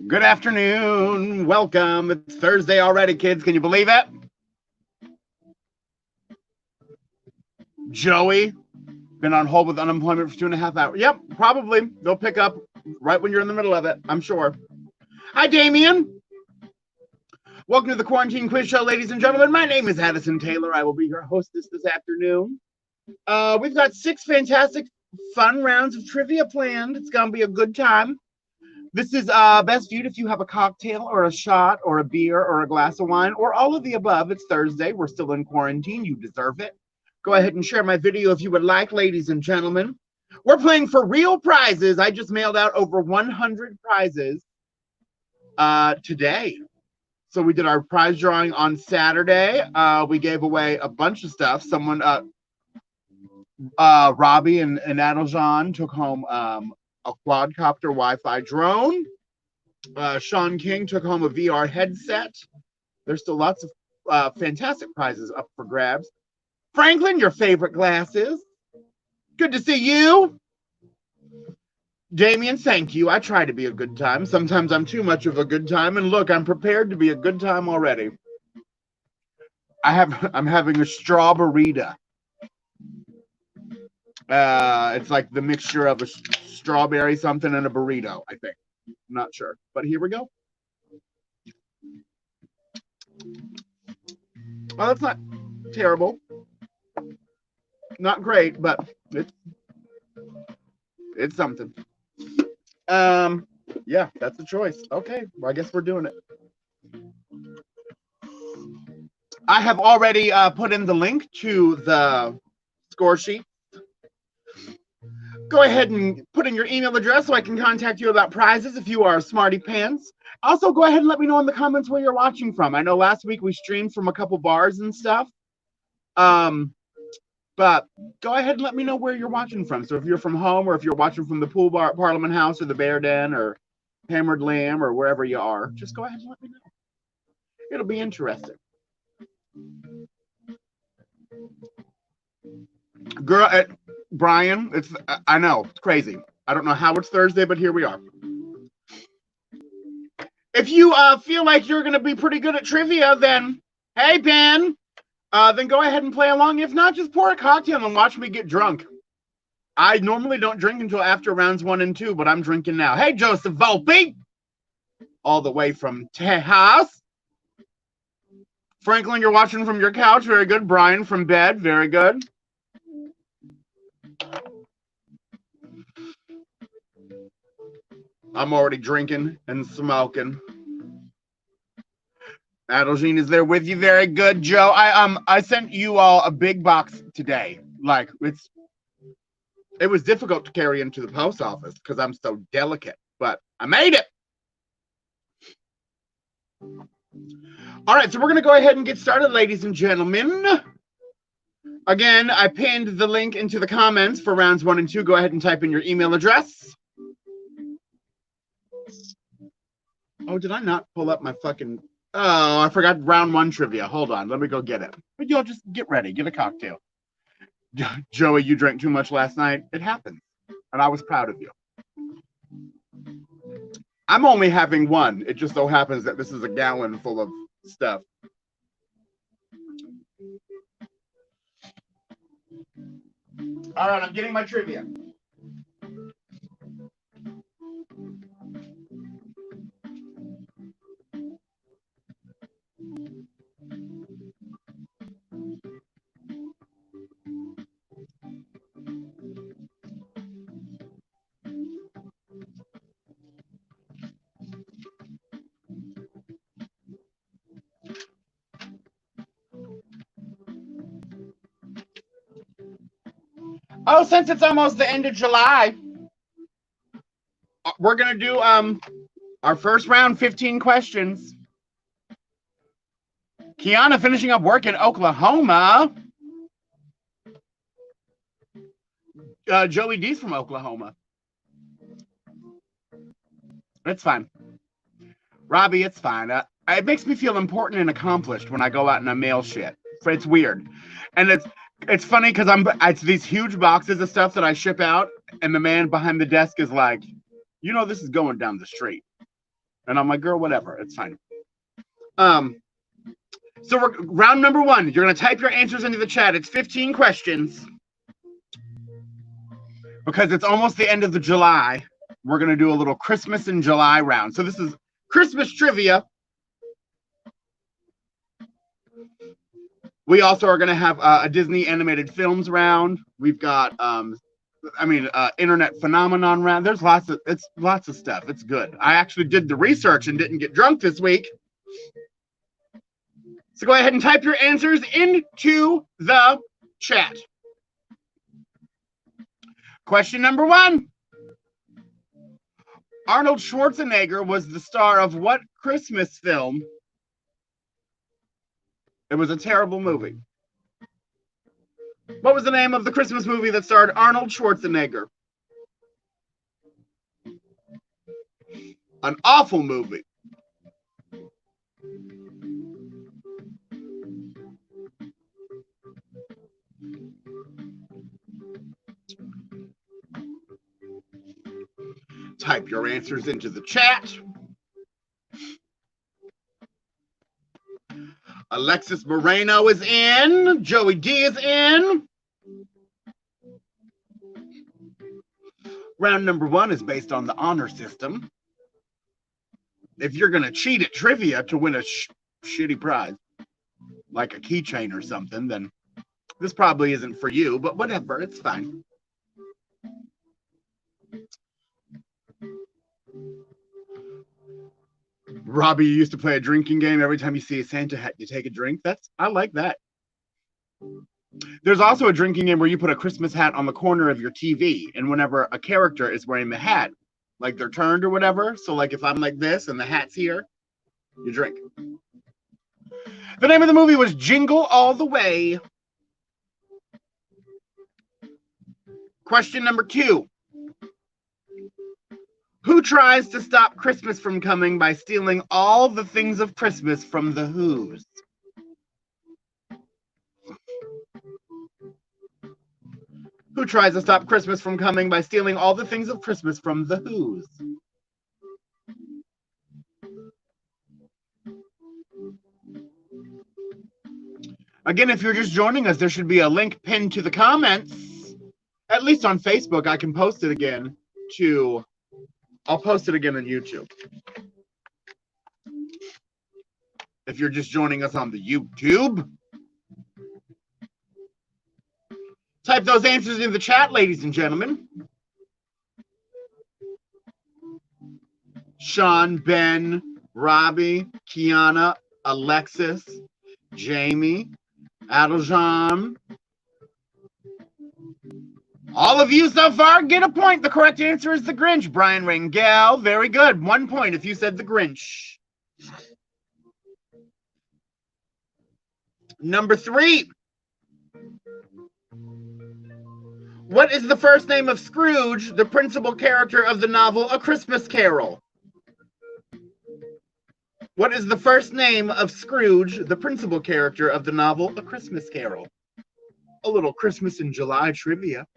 Good afternoon. Welcome. It's Thursday already, kids. Can you believe it? Joey, been on hold with unemployment for 2.5 hours. Yep, probably. They'll pick up right when you're in the middle of it, I'm sure. Hi, Damien. Welcome to the Quarantine Quiz Show, ladies and gentlemen. My name is Addison Taylor. I will be your hostess this afternoon. We've got 6 fantastic, fun rounds of trivia planned. It's going to be a good time. This is best viewed if you have a cocktail or a shot or a beer or a glass of wine or all of the above. It's Thursday. We're still in quarantine. You deserve it. Go ahead and share my video if you would like, ladies and gentlemen. We're playing for real prizes. I just mailed out over 100 prizes today. So we did our prize drawing on Saturday. We gave away a bunch of stuff. Someone, Robbie and Adeljan took home a quadcopter Wi-Fi drone. Sean King took home a VR headset. There's still lots of fantastic prizes up for grabs. Franklin, your favorite glasses. Good to see you. Damien, thank you. I try to be a good time. Sometimes I'm too much of a good time. And look, I'm prepared to be a good time already. I'm having a strawberryta. It's like the mixture of a strawberry something and a burrito, I think. I'm not sure, but here we go. Well, that's not terrible. Not great, but it's something. Yeah, that's a choice. Okay, well, I guess we're doing it. I have already put in the link to the score sheet. Go ahead and put in your email address so I can contact you about prizes if you are a smarty pants. Also, go ahead and let me know in the comments where you're watching from. I know last week we streamed from a couple bars and stuff. But go ahead and let me know where you're watching from. So if you're from home or if you're watching from the Pool Bar, Parliament House, or the Bear Den, or Hammered Lamb, or wherever you are, just go ahead and let me know. It'll be interesting. Girl, Brian, I know, it's crazy. I don't know how it's Thursday, but here we are. If you feel like you're going to be pretty good at trivia, then, hey, Ben, then go ahead and play along. If not, just pour a cocktail and watch me get drunk. I normally don't drink until after rounds 1 and 2, but I'm drinking now. Hey, Joseph Volpe, all the way from Tejas. Franklin, you're watching from your couch. Very good. Brian from bed. Very good. I'm already drinking and smoking. Adelgene is there with you. Very good, Joe. I sent you all a big box today. Like, it was difficult to carry into the post office because I'm so delicate, but I made it. All right, so we're going to go ahead and get started, ladies and gentlemen. Again, I pinned the link into the comments for rounds 1 and 2. Go ahead and type in your email address. Oh, did I not pull up my fucking... Oh, I forgot round 1 trivia. Hold on, let me go get it. But y'all just get ready, get a cocktail. Joey, you drank too much last night. It happened, and I was proud of you. I'm only having 1. It just so happens that this is a gallon full of stuff. All right, I'm getting my trivia. Oh, since it's almost the end of July, we're going to do our first round, 15 questions. Kiana finishing up work in Oklahoma. Joey D's from Oklahoma. It's fine. Robbie, it's fine. It makes me feel important and accomplished when I go out and I mail shit. It's weird. And it's funny because it's these huge boxes of stuff that I ship out, and the man behind the desk is like, you know, this is going down the street. And I'm like, girl, whatever. It's fine. So we're round number 1. You're going to type your answers into the chat. It's 15 questions. Because it's almost the end of the July, we're going to do a little Christmas in July round. So this is Christmas trivia. We also are going to have a Disney animated films round. We've got, internet phenomenon round. There's lots of stuff. It's good. I actually did the research and didn't get drunk this week. So go ahead and type your answers into the chat. Question number 1. Arnold Schwarzenegger was the star of what Christmas film? It was a terrible movie. What was the name of the Christmas movie that starred Arnold Schwarzenegger? An awful movie. Type your answers into the chat. Alexis Moreno is in. Joey D is in. Round number 1 is based on the honor system. If you're going to cheat at trivia to win a shitty prize, like a keychain or something, then this probably isn't for you, but whatever, it's fine. Robbie, you used to play a drinking game. Every time you see a Santa hat, you take a drink. I like that. There's also a drinking game where you put a Christmas hat on the corner of your TV, and whenever a character is wearing the hat, like they're turned or whatever, so like if I'm like this and the hat's here, you drink. The name of the movie was Jingle All the Way. Question number 2. Who tries to stop Christmas from coming by stealing all the things of Christmas from the Who's? Who tries to stop Christmas from coming by stealing all the things of Christmas from the Who's? Again, if you're just joining us, there should be a link pinned to the comments. At least on Facebook, I can post it again I'll post it again on YouTube. If you're just joining us on the YouTube, type those answers in the chat, ladies and gentlemen. Sean, Ben, Robbie, Kiana, Alexis, Jamie, Adeljan. All of you so far get a point. The correct answer is the Grinch. Brian Rangel, very good. 1 point if you said the Grinch. Number 3. What is the first name of Scrooge, the principal character of the novel A Christmas Carol? What is the first name of Scrooge, the principal character of the novel A Christmas Carol? A little Christmas in July trivia.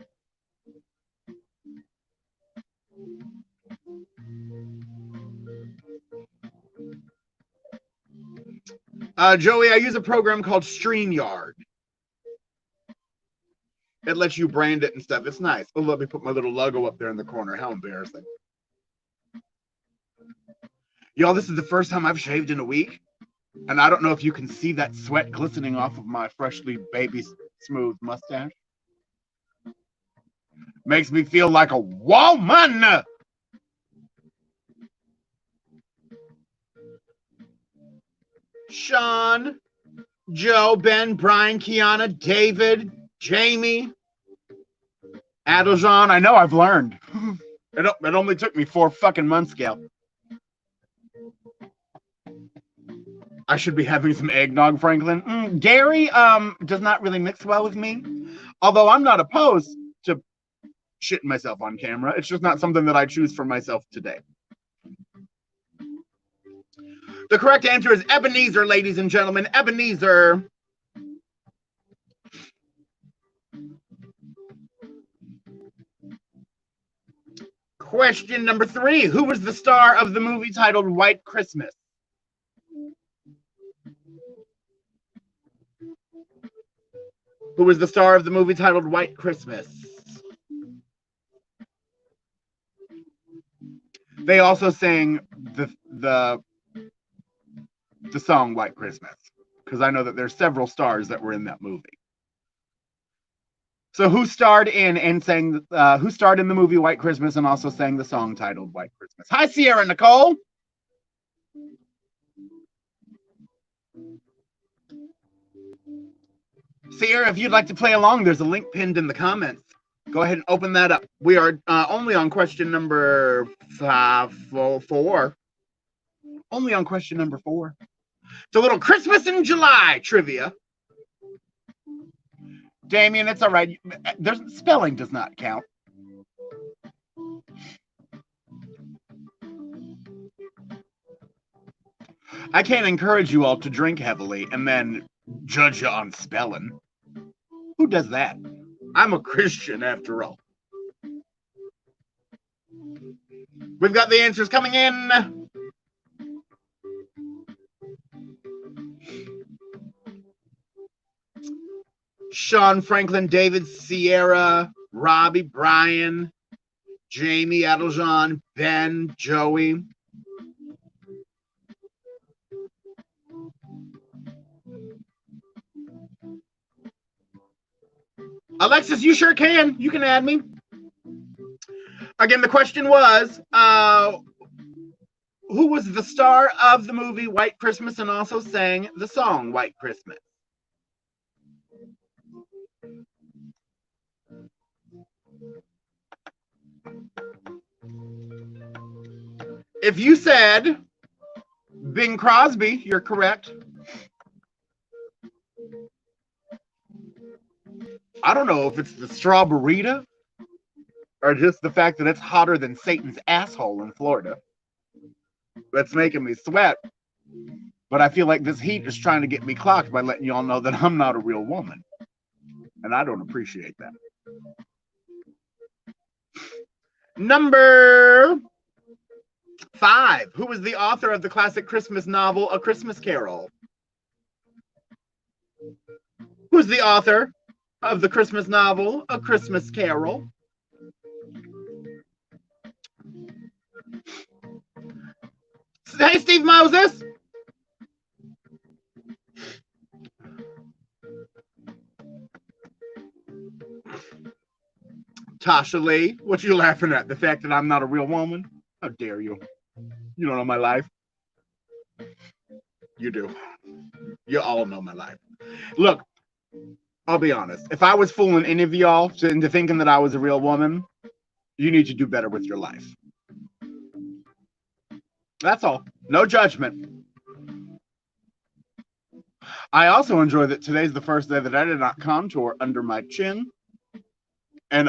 Joey, I use a program called StreamYard. It lets you brand it and stuff. It's nice. Oh, let me put my little logo up there in the corner. How embarrassing. Y'all, this is the first time I've shaved in a week. And I don't know if you can see that sweat glistening off of my freshly baby smooth mustache. Makes me feel like a woman. Sean, Joe, Ben, Brian, Kiana, David, Jamie, Adeljan. I know I've learned. It only took me 4 fucking months, Gail. I should be having some eggnog, Franklin. Gary does not really mix well with me. Although I'm not opposed to shitting myself on camera. It's just not something that I choose for myself today. The correct answer is Ebenezer, ladies and gentlemen. Ebenezer. Question number 3. Who was the star of the movie titled White Christmas? Who was the star of the movie titled White Christmas? They also sang the song White Christmas, because I know that there's several stars that were in that movie. So who starred in and sang who starred in the movie White Christmas and also sang the song titled White Christmas? Hi, Sierra Nicole. Sierra, if you'd like to play along, there's a link pinned in the comments. Go ahead and open that up. We are only on question number 4. Only on question number 4. It's a little Christmas in July trivia. Damien, it's all right. Spelling does not count. I can't encourage you all to drink heavily and then judge you on spelling. Who does that? I'm a Christian after all. We've got the answers coming in. Sean, Franklin, David, Sierra, Robbie, Brian, Jamie, Adeljan, Ben, Joey. Alexis, you sure can. You can add me. Again, the question was, who was the star of the movie White Christmas and also sang the song White Christmas? If you said Bing Crosby, you're correct. I don't know if it's the strawberryta or just the fact that it's hotter than Satan's asshole in Florida that's making me sweat. But I feel like this heat is trying to get me clocked by letting y'all know that I'm not a real woman. And I don't appreciate that. Number 5. Who was the author of the classic Christmas novel, A Christmas Carol? Who's the author of the Christmas novel, A Christmas Carol? Hey, Steve Moses. Tasha Lee, what you laughing at? The fact that I'm not a real woman? How dare you? You don't know my life. You do. You all know my life. Look, I'll be honest. If I was fooling any of y'all into thinking that I was a real woman, you need to do better with your life. That's all. No judgment. I also enjoy that today's the first day that I did not contour under my chin. And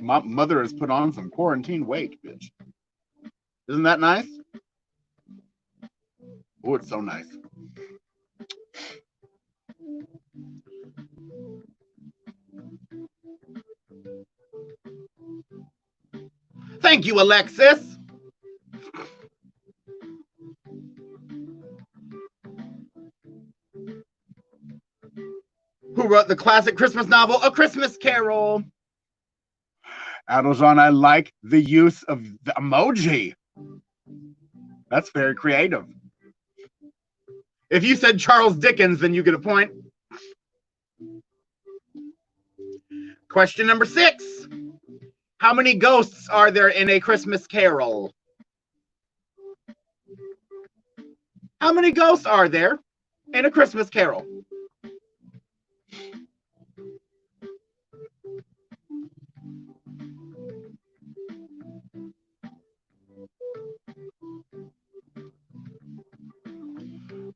my mother has put on some quarantine weight, bitch. Isn't that nice? Oh, it's so nice. Thank you, Alexis. Who wrote the classic Christmas novel, A Christmas Carol? Adeljan, I like the use of the emoji. That's very creative. If you said Charles Dickens, then you get a point. Question number 6. How many ghosts are there in A Christmas Carol? How many ghosts are there in A Christmas Carol?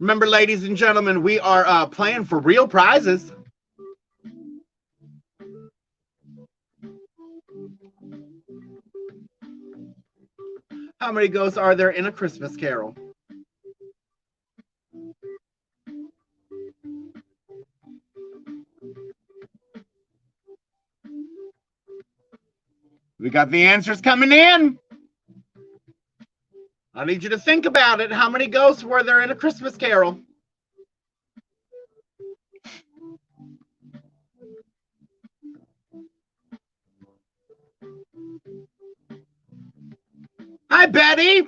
Remember, ladies and gentlemen, we are playing for real prizes. How many ghosts are there in A Christmas Carol? We got the answers coming in. I need you to think about it. How many ghosts were there in A Christmas Carol? Hi, Betty.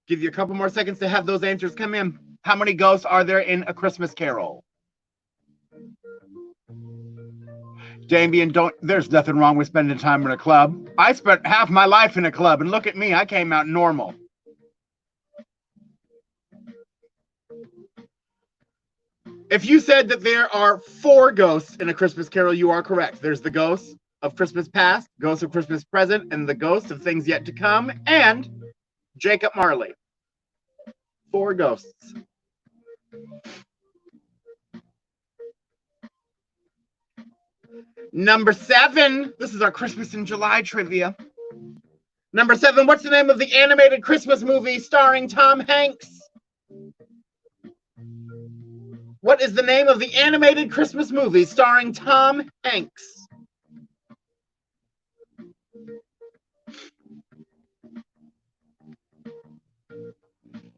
Give you a couple more seconds to have those answers come in. How many ghosts are there in A Christmas Carol? Damien, there's nothing wrong with spending time in a club. I spent half my life in a club, and look at me, I came out normal. If you said that there are 4 ghosts in A Christmas Carol, you are correct. There's the ghosts of Christmas past, ghosts of Christmas present, and the ghosts of things yet to come, and Jacob Marley. 4 ghosts. Number 7. This is our Christmas in July trivia. Number 7. What's the name of the animated Christmas movie starring Tom Hanks? What is the name of the animated Christmas movie starring Tom Hanks?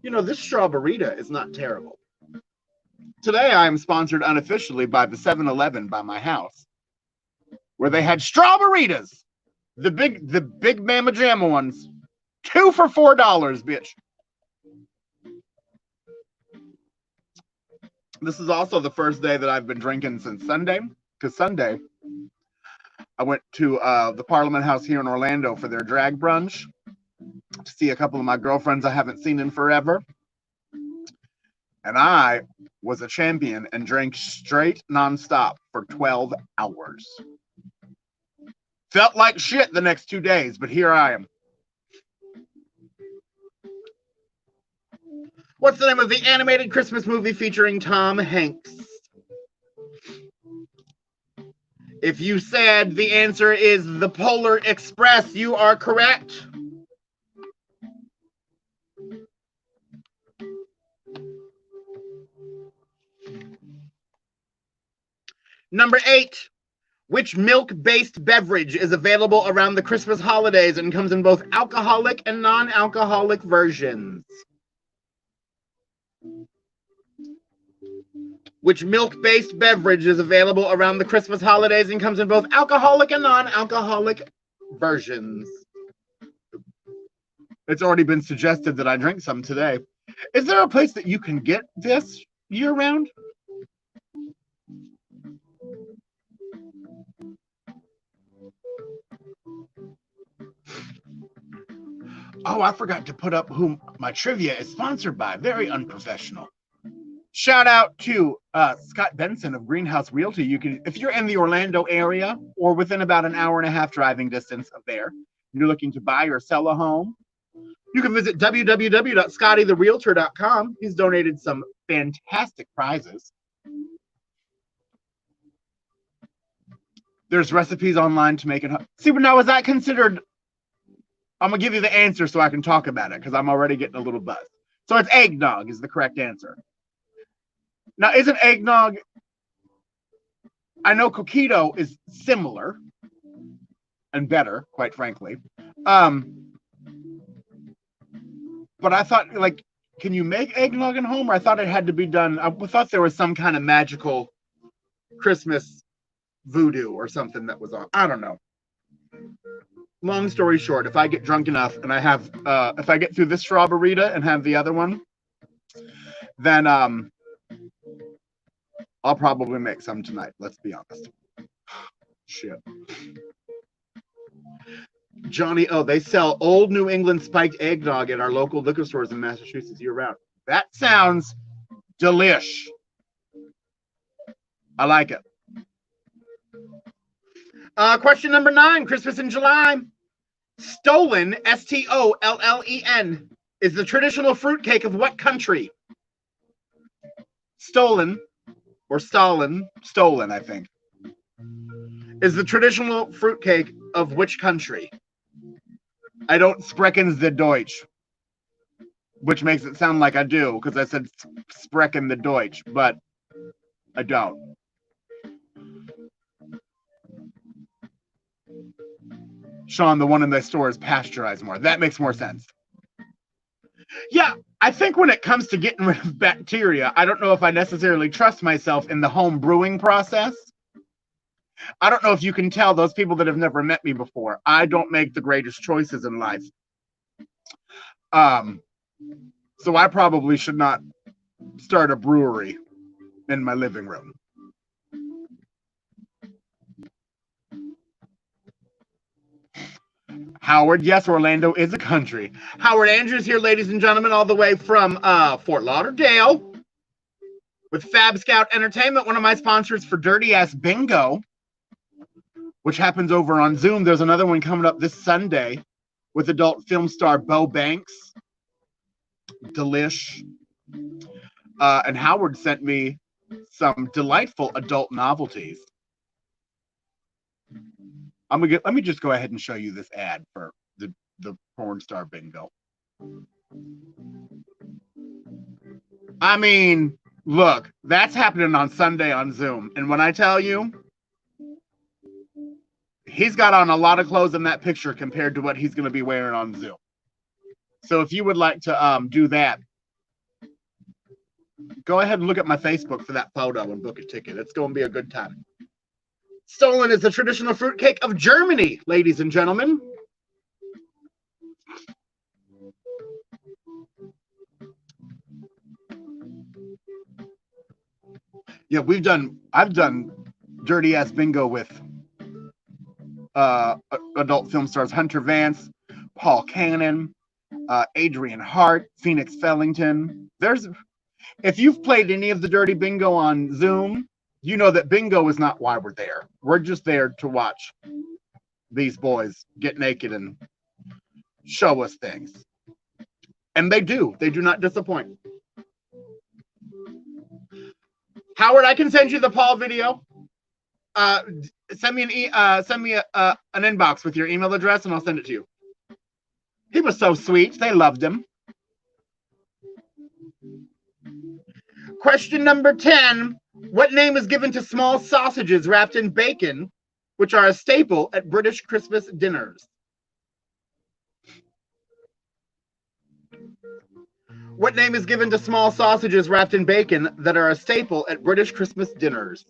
You know, this strawberryta is not terrible. Today I am sponsored unofficially by the 7-Eleven by my house, where they had strawberrytas, the big Mama Jamma ones, 2 for $4, bitch. This is also the first day that I've been drinking since Sunday, because Sunday I went to the Parliament House here in Orlando for their drag brunch to see a couple of my girlfriends I haven't seen in forever. And I was a champion and drank straight nonstop for 12 hours. Felt like shit the next 2 days, but here I am. What's the name of the animated Christmas movie featuring Tom Hanks? If you said the answer is The Polar Express, you are correct. Number 8. Which milk-based beverage is available around the Christmas holidays and comes in both alcoholic and non-alcoholic versions? Which milk-based beverage is available around the Christmas holidays and comes in both alcoholic and non-alcoholic versions? It's already been suggested that I drink some today. Is there a place that you can get this year-round? Oh, I forgot to put up who my trivia is sponsored by. Very unprofessional. Shout out to Scott Benson of Greenhouse Realty. You can, if you're in the Orlando area or within about an hour and a half driving distance of there, you're looking to buy or sell a home, you can visit www.scottytherealtor.com. He's donated some fantastic prizes. There's recipes online to make it. See, but now is that considered? I'm going to give you the answer so I can talk about it because I'm already getting a little buzz. So it's eggnog is the correct answer. Now, isn't eggnog, I know coquito is similar and better, quite frankly. But I thought, like, can you make eggnog at home? Or I thought it had to be done, I thought there was some kind of magical Christmas voodoo or something that was on. I don't know. Long story short, if I get drunk enough and I have, if I get through this strawberryta and have the other one, then I'll probably make some tonight. Let's be honest. Shit. Johnny, oh, they sell old New England spiked eggnog at our local liquor stores in Massachusetts year-round. That sounds delish. I like it. Question number 9, Christmas in July. Stollen, S-T-O-L-L-E-N, is the traditional fruitcake of what country? Stollen, or stolen, I think, is the traditional fruitcake of which country? I don't sprechen the Deutsch, which makes it sound like I do, because I said sprechen the Deutsch, but I don't. Sean, the one in the store is pasteurized more. That makes more sense. Yeah, I think when it comes to getting rid of bacteria, I don't know if I necessarily trust myself in the home brewing process. I don't know if you can tell, those people that have never met me before, I don't make the greatest choices in life. So I probably should not start a brewery in my living room. Howard, yes, Orlando is a country. Howard Andrews here, ladies and gentlemen, all the way from Fort Lauderdale with Fab Scout Entertainment, one of my sponsors for Dirty Ass Bingo, which happens over on Zoom. There's another one coming up this Sunday with adult film star Bo Banks. Delish. And Howard sent me some delightful adult novelties. Let me just go ahead and show you this ad for the porn star bingo. I mean, look, that's happening on Sunday on Zoom. And when I tell you, he's got on a lot of clothes in that picture compared to what he's going to be wearing on Zoom. So if you would like to do that, go ahead and look at my Facebook for that photo and book a ticket. It's going to be a good time. Stollen is the traditional fruitcake of Germany, ladies and gentlemen. Yeah, I've done Dirty Ass Bingo with adult film stars Hunter Vance, Paul Cannon, Adrian Hart, Phoenix Fellington. If you've played any of the Dirty Bingo on Zoom, you know that bingo is not why we're there. We're just there to watch these boys get naked and show us things. And they do. They do not disappoint. Howard, I can send you the Paul video. Send me an inbox with your email address and I'll send it to you. He was so sweet. They loved him. Question number 10. What name is given to small sausages wrapped in bacon, which are a staple at British Christmas dinners? What name is given to small sausages wrapped in bacon that are a staple at British Christmas dinners?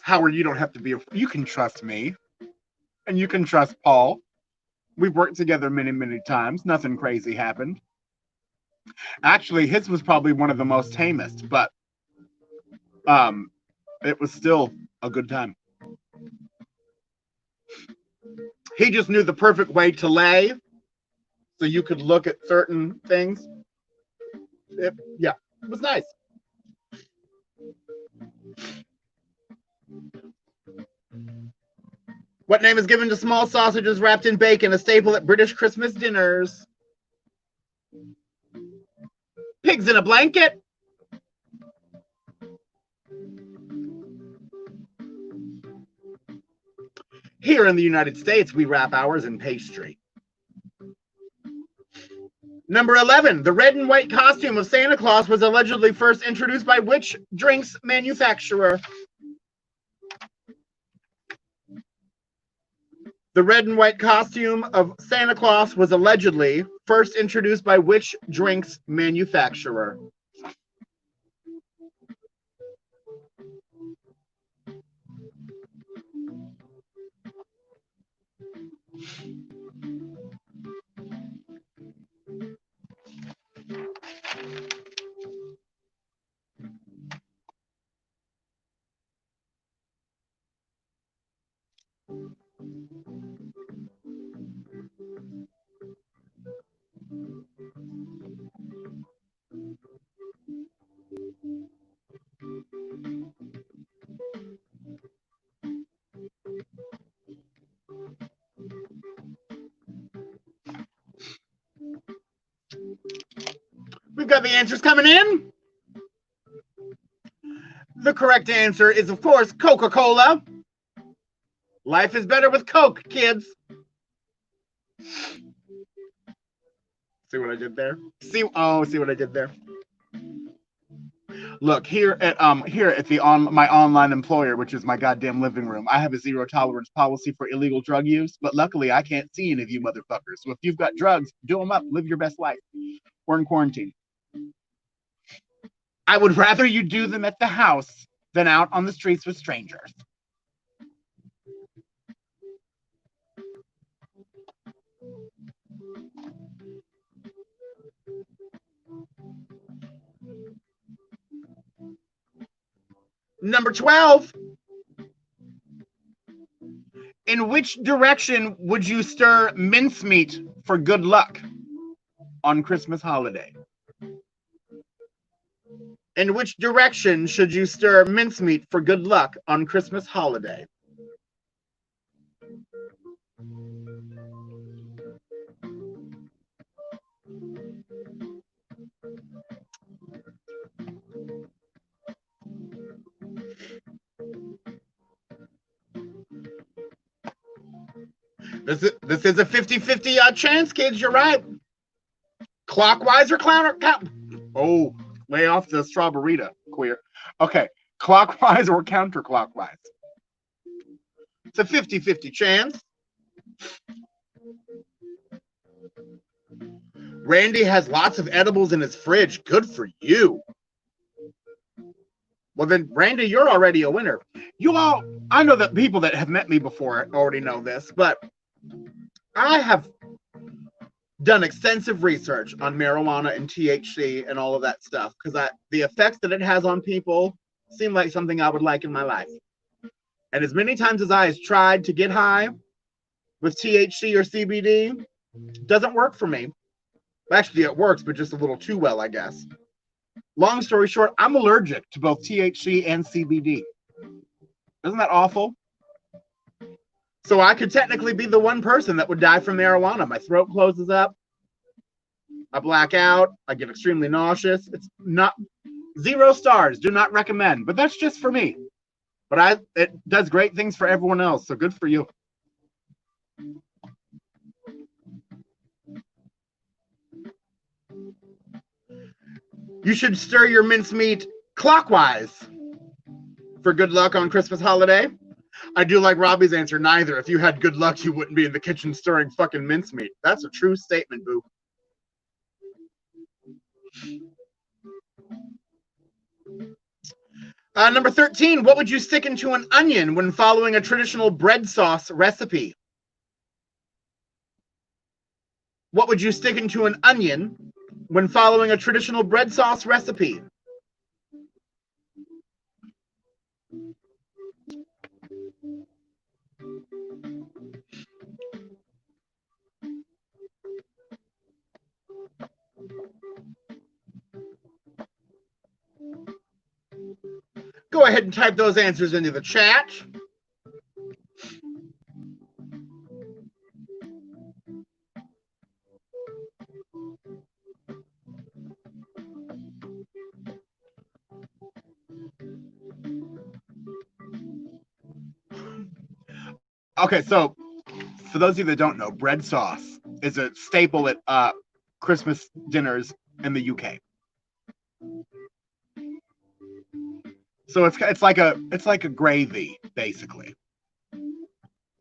Howard, you don't have to be. You can trust me. And you can trust Paul. We've worked together many, many times. Nothing crazy happened. Actually, his was probably one of the most tamest, but it was still a good time. He just knew the perfect way to lay so you could look at certain things. It was nice. What name is given to small sausages wrapped in bacon, a staple at British Christmas dinners? Pigs in a blanket? Here in the United States, we wrap ours in pastry. Number 11, the red and white costume of Santa Claus was allegedly first introduced by which drinks manufacturer? The red and white costume of Santa Claus was allegedly first introduced by which drinks manufacturer? We've got the answers coming in. The correct answer is, of course, Coca-Cola. Life is better with Coke, kids. See what I did there? See what I did there? Look, here at my online employer, which is my goddamn living room, I have a zero tolerance policy for illegal drug use, but luckily I can't see any of you motherfuckers. So if you've got drugs, do them up, live your best life. We're in quarantine. I would rather you do them at the house than out on the streets with strangers. Number 12. In which direction would you stir mincemeat for good luck on Christmas holiday? In which direction should you stir mincemeat for good luck on Christmas holiday? This is a 50-50 chance, kids. You're right. Clockwise or counter? Oh, lay off the strawberryta, queer. Okay, clockwise or counterclockwise? It's a 50-50 chance. Randy has lots of edibles in his fridge. Good for you. Well, then, Randy, you're already a winner. You all, I know that people that have met me before already know this, but I have done extensive research on marijuana and THC and all of that stuff because the effects that it has on people seem like something I would like in my life. And as many times as I have tried to get high with THC or CBD, it doesn't work for me. Actually, it works, but just a little too well, I guess. Long story short, I'm allergic to both THC and CBD. Isn't that awful? So I could technically be the one person that would die from marijuana. My throat closes up. I black out. I get extremely nauseous. It's not 0 stars. Do not recommend. But that's just for me. But it does great things for everyone else. So good for you. You should stir your mincemeat clockwise for good luck on Christmas holiday. I do like Robbie's answer, neither. If you had good luck, you wouldn't be in the kitchen stirring fucking mincemeat. That's a true statement, boo. Number 13, what would you stick into an onion when following a traditional bread sauce recipe? What would you stick into an onion when following a traditional bread sauce recipe? Go ahead and type those answers into the chat. Okay, so for those of you that don't know, bread sauce is a staple at Christmas dinners in the UK. So it's like a gravy, basically.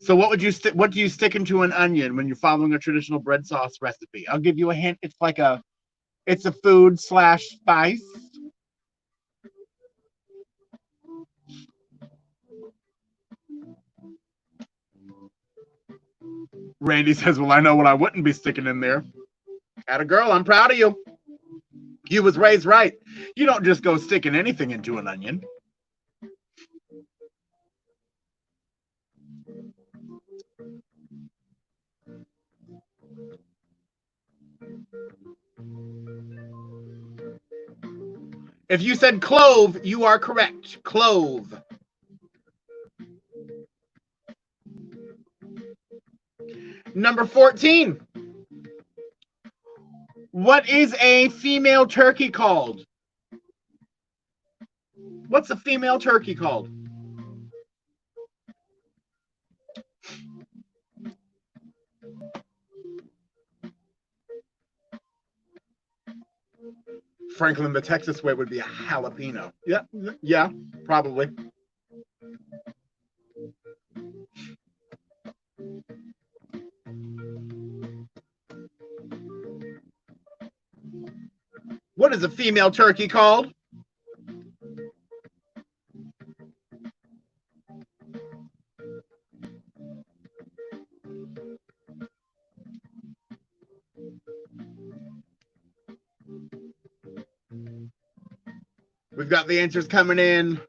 So what do you stick into an onion when you're following a traditional bread sauce recipe? I'll give you a hint. It's a food / spice. Randy says, well, I know what I wouldn't be sticking in there. Atta girl, I'm proud of you. You was raised right. You don't just go sticking anything into an onion. If you said clove, you are correct. Clove. Number 14. What is a female turkey called? What's a female turkey called? Franklin, the Texas way would be a jalapeno. Yeah, probably. What is a female turkey called? We've got the answers coming in.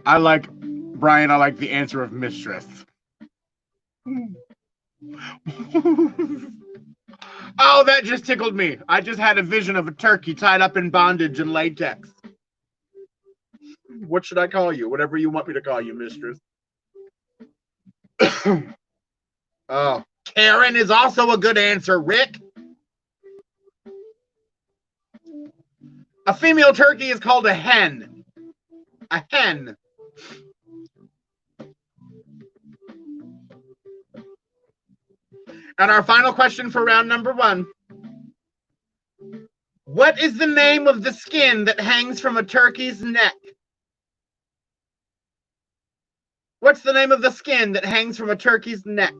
I like the answer of mistress. Oh, that just tickled me. I just had a vision of a turkey tied up in bondage and latex. What should I call you? Whatever you want me to call you, mistress. Oh, Karen is also a good answer, Rick. A female turkey is called a hen. A hen. And our final question for round number 1. What is the name of the skin that hangs from a turkey's neck? What's the name of the skin that hangs from a turkey's neck?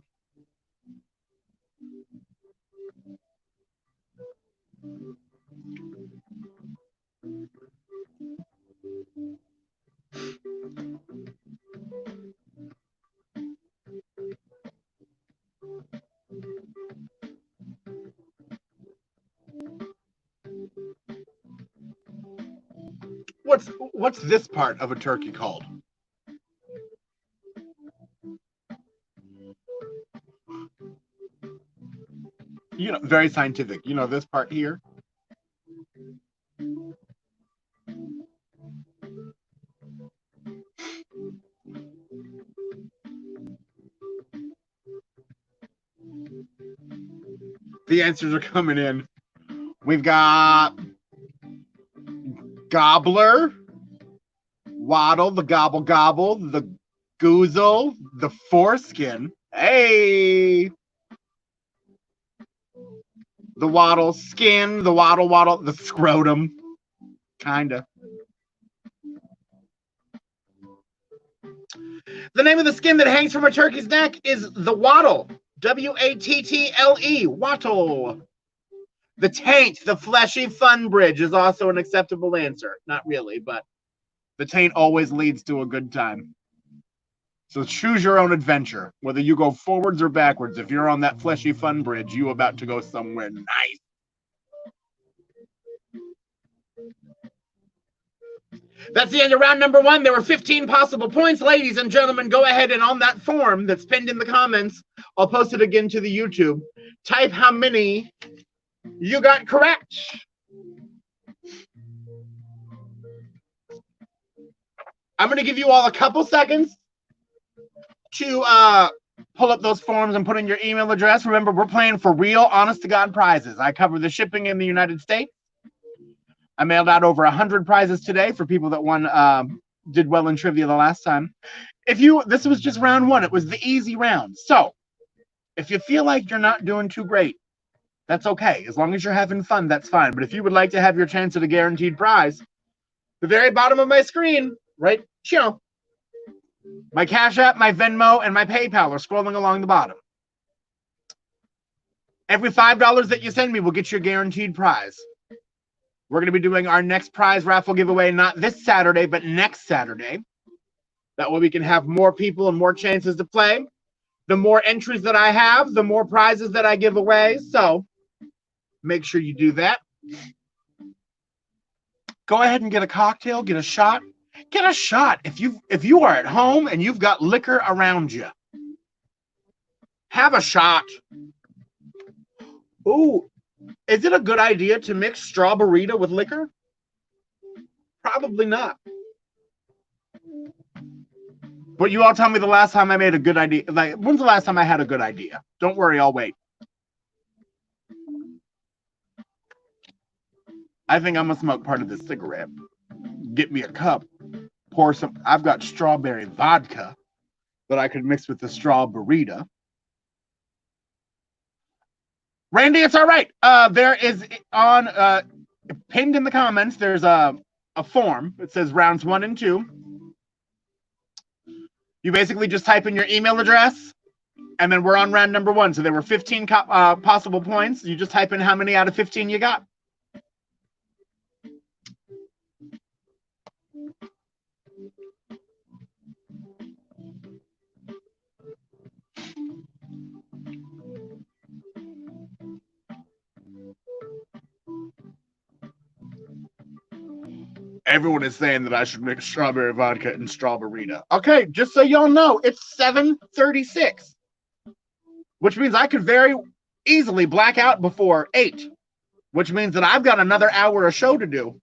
What's this part of a turkey called? You know, very scientific. You know this part here? The answers are coming in. We've got gobbler, waddle, the gobble gobble, the goozle, the foreskin. Hey! The waddle skin, the waddle waddle, the scrotum. Kinda. The name of the skin that hangs from a turkey's neck is the wattle. W-A-T-T-L-E. Wattle. The taint, the fleshy fun bridge, is also an acceptable answer. Not really, but the taint always leads to a good time. So choose your own adventure, whether you go forwards or backwards. If you're on that fleshy fun bridge, you about to go somewhere nice. That's the end of round number 1. There were 15 possible points. Ladies and gentlemen, go ahead and on that form that's pinned in the comments, I'll post it again to the YouTube. Type how many you got correct. I'm going to give you all a couple seconds to pull up those forms and put in your email address. Remember, we're playing for real, honest-to-God prizes. I cover the shipping in the United States. I mailed out over 100 prizes today for people that did well in trivia the last time. This was just round 1. It was the easy round. So if you feel like you're not doing too great, that's okay. As long as you're having fun, that's fine. But if you would like to have your chance at a guaranteed prize, the very bottom of my screen, right, my Cash App, my Venmo, and my PayPal are scrolling along the bottom. Every $5 that you send me will get you a guaranteed prize. We're going to be doing our next prize raffle giveaway, not this Saturday, but next Saturday. That way we can have more people and more chances to play. The more entries that I have, the more prizes that I give away. So make sure you do that. Go ahead and get a cocktail, get a shot. Get a shot. If you are at home and you've got liquor around you, have a shot. Ooh. Is it a good idea to mix strawberry with liquor? Probably not. But you all tell me the last time I made a good idea. Like, when's the last time I had a good idea? Don't worry, I'll wait. I think I'm going to smoke part of this cigarette. Get me a cup. Pour some. I've got strawberry vodka that I could mix with the strawberry. Randy, it's all right. There is pinned in the comments, there's a form. It says rounds 1 and 2. You basically just type in your email address, and then we're on round number 1. So there were 15 possible points. You just type in how many out of 15 you got. Everyone is saying that I should mix strawberry vodka and strawberry. Okay, just so y'all know, it's 7:36, which means I could very easily black out before 8, which means that I've got another hour of show to do.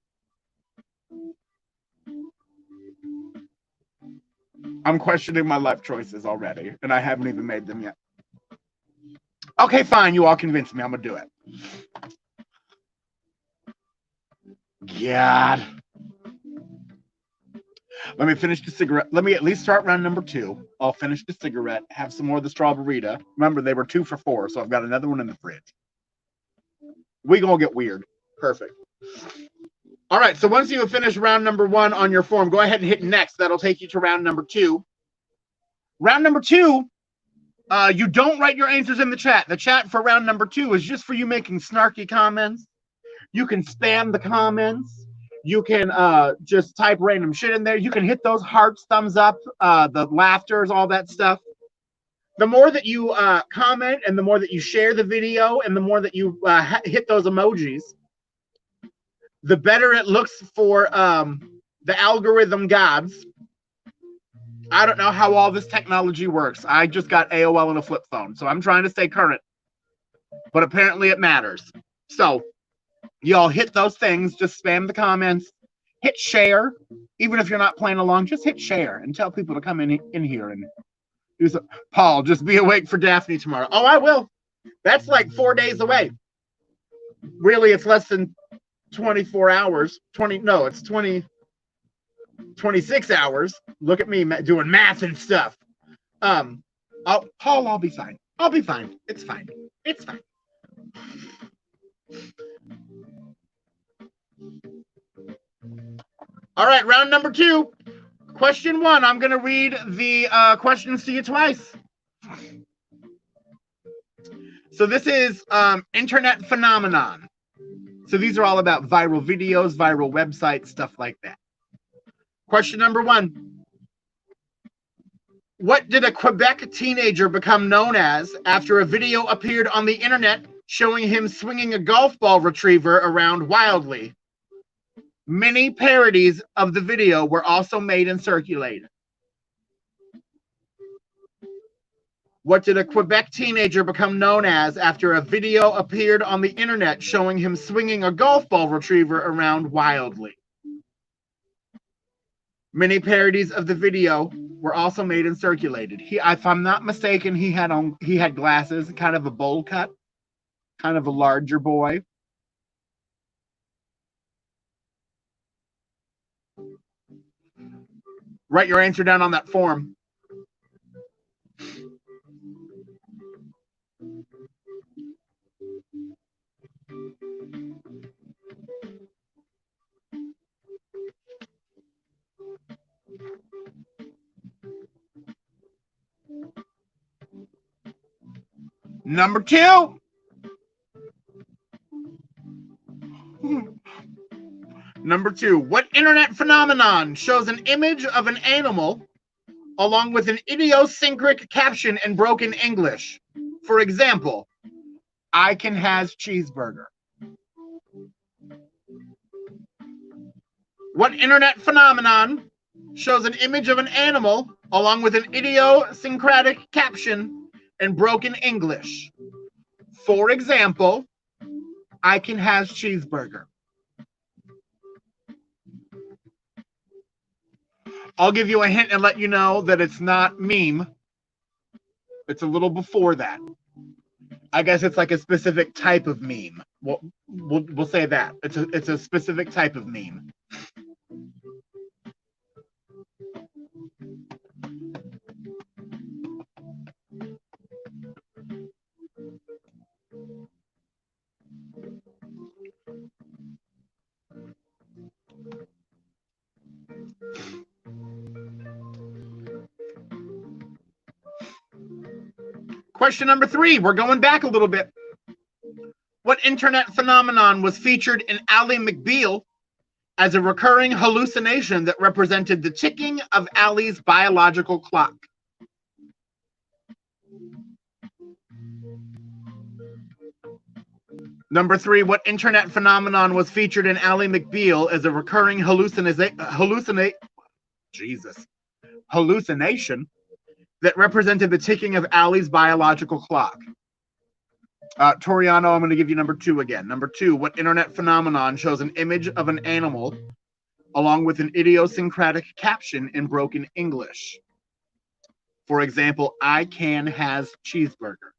I'm questioning my life choices already, and I haven't even made them yet. Okay, fine. You all convinced me. I'm going to do it. God. Let me finish the cigarette. Let me at least start round number 2. I'll finish the cigarette, have some more of the strawberry. Remember, they were 2 for $4, so I've got another one in the fridge. We gonna get weird. Perfect. All right, so once you have finished round number 1 on your form, go ahead and hit next. That'll take you to round number 2. Round number 2, you don't write your answers in the chat. The chat for round number 2 is just for you making snarky comments, You can spam the comments. You can just type random shit in there. You can hit those hearts, thumbs up, the laughters, all that stuff. The more that you comment and the more that you share the video and the more that you hit those emojis, the better it looks for the algorithm gods. I don't know how all this technology works. I just got AOL and a flip phone, so I'm trying to stay current. But apparently it matters. So y'all hit those things, just spam the comments, hit share. Even if you're not playing along, just hit share and tell people to come in here and do some. Paul, just be awake for Daphne tomorrow. Oh, I will. That's like 4 days away. Really, it's less than 24 hours. 26 hours. Look at me doing math and stuff. Paul, I'll be fine. I'll be fine. It's fine. It's fine. All right, round number 2. Question 1. I'm going to read the questions to you twice. So this is internet phenomenon. So these are all about viral videos, viral websites, stuff like that. Question number 1. What did a Quebec teenager become known as after a video appeared on the internet showing him swinging a golf ball retriever around wildly? Many parodies of the video were also made and circulated. What did a Quebec teenager become known as after a video appeared on the internet showing him swinging a golf ball retriever around wildly? Many parodies of the video were also made and circulated. If I'm not mistaken, he had glasses, kind of a bowl cut, kind of a larger boy. Write your answer down on that form. Number 2. Number 2. What internet phenomenon shows an image of an animal along with an idiosyncratic caption in broken English? For example, I can has cheeseburger. What internet phenomenon shows an image of an animal along with an idiosyncratic caption in broken English? For example, I can has cheeseburger. I'll give you a hint and let you know that it's not meme. It's a little before that. I guess it's like a specific type of meme. We'll say that. It's a specific type of meme. Question number 3. We're going back a little bit. What internet phenomenon was featured in Ally McBeal as a recurring hallucination that represented the ticking of Ally's biological clock? Number 3. What internet phenomenon was featured in Ally McBeal as a recurring hallucination that represented the ticking of Ally's biological clock? Toriano, I'm going to give you number 2 again. Number 2, what internet phenomenon shows an image of an animal along with an idiosyncratic caption in broken English? For example, I can has cheeseburger.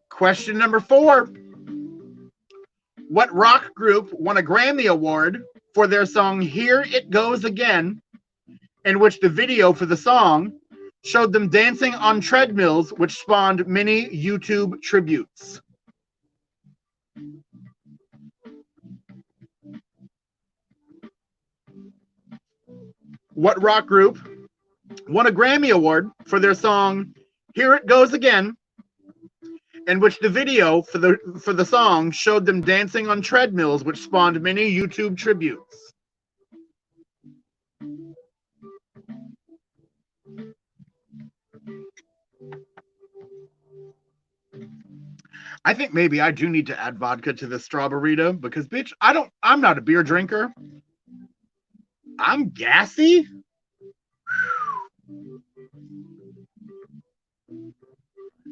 Question number 4. What rock group won a Grammy Award for their song Here It Goes Again, in which the video for the song showed them dancing on treadmills, which spawned many YouTube tributes? What rock group won a Grammy Award for their song Here It Goes Again, in which the video for the song showed them dancing on treadmills, which spawned many YouTube tributes? I think maybe I do need to add vodka to this strawberryta because, bitch, I'm not a beer drinker. I'm gassy.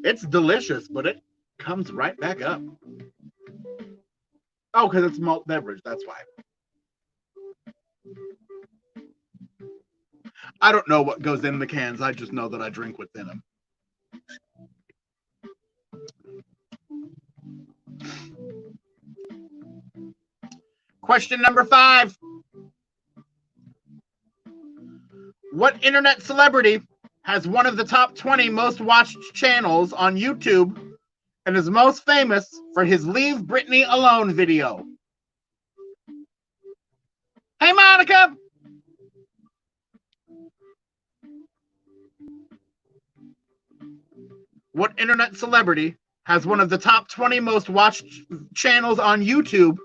It's delicious, but it comes right back up. Oh, because it's malt beverage, that's why. I don't know what goes in the cans. I just know that I drink what's in them. Question number 5. What internet celebrity has one of the top 20 most watched channels on YouTube and is most famous for his Leave Britney Alone video? Hey, Monica! What internet celebrity has one of the top 20 most watched channels on YouTube